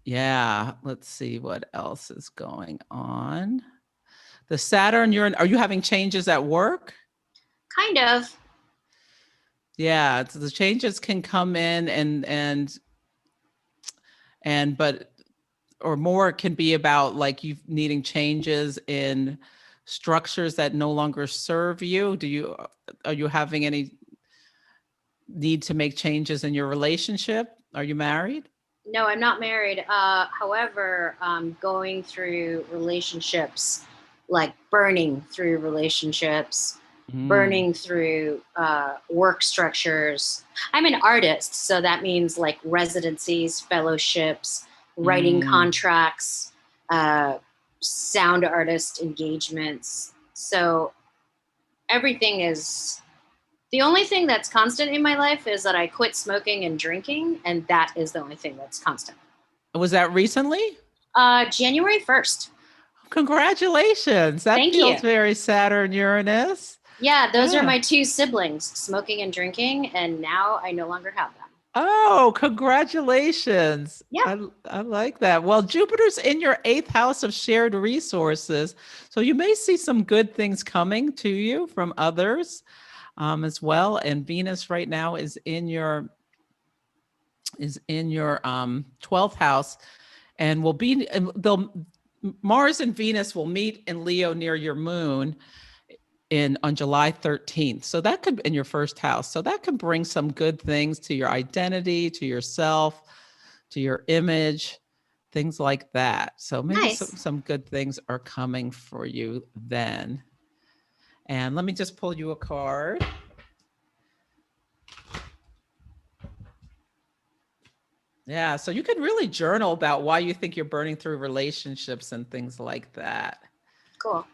yeah, let's see what else is going on. The Saturn, are you having changes at work? Kind of. Yeah, the changes can come in or more can be about you needing changes in structures that no longer serve you. Are you having any need to make changes in your relationship? Are you married? No, I'm not married. However, going through relationships, like burning through relationships, burning through work structures. I'm an artist, so that means like residencies, fellowships, writing contracts, sound artist engagements. So everything is, the only thing that's constant in my life is that I quit smoking and drinking, and that is the only thing that's constant. Was that recently? January 1st. Congratulations. That feels very Saturn, Uranus. Yeah, those are my 2 siblings, smoking and drinking, and now I no longer have them. Oh, congratulations. Yeah. I like that. Well, Jupiter's in your 8th house of shared resources. So you may see some good things coming to you from others as well. And Venus right now is in your 12th house, and Mars and Venus will meet in Leo near your moon on July 13th. So that could, in your 1st house. So that can bring some good things to your identity, to yourself, to your image, things like that. So maybe some good things are coming for you then. And let me just pull you a card. Yeah, so you can really journal about why you think you're burning through relationships and things like that. Cool.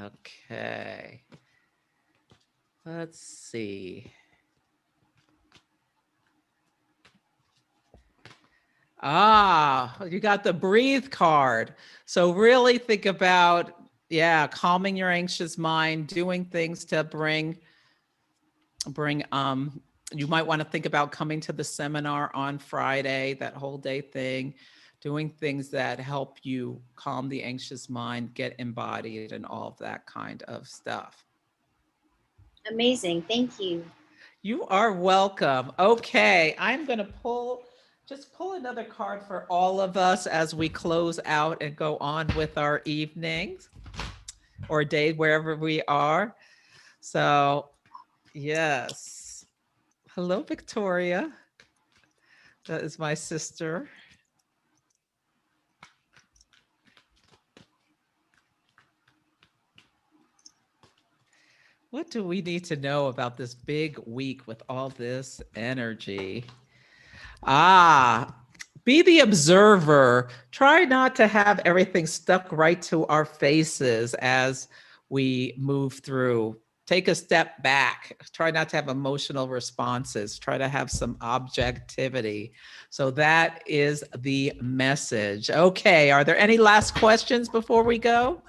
Okay. Let's see. Ah, you got the breathe card. So really think about, yeah, calming your anxious mind, doing things to bring, you might want to think about coming to the seminar on Friday, that whole day thing, doing things that help you calm the anxious mind, get embodied and all of that kind of stuff. Amazing. Thank you. You are welcome. Okay, I'm going to just pull another card for all of us as we close out and go on with our evenings or day, wherever we are. So, yes. Hello, Victoria. That is my sister. What do we need to know about this big week with all this energy? Be the observer. Try not to have everything stuck right to our faces as we move through. Take a step back. Try not to have emotional responses. Try to have some objectivity. So that is the message. Okay, are there any last questions before we go?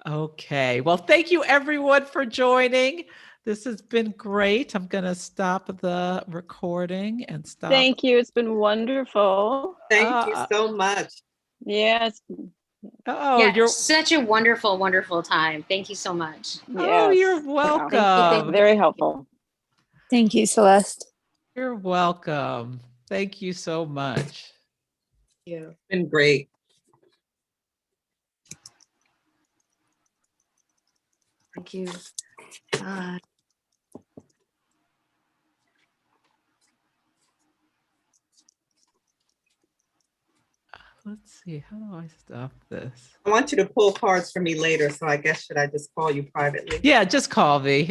Okay, well, thank you everyone for joining. This has been great. I'm gonna stop the recording and stop. Thank you. It's been wonderful. Thank you so much. Yes. Oh, yeah, you're such a wonderful, wonderful time. Thank you so much. Oh, you're Yes. welcome. Thank you. Very helpful. Thank you, Celeste. You're welcome. Thank you so much. Yeah, it's been great. Thank you. Bye. Let's see, how do I stop this? I want you to pull cards for me later, so I guess should I just call you privately? Yeah, just call me.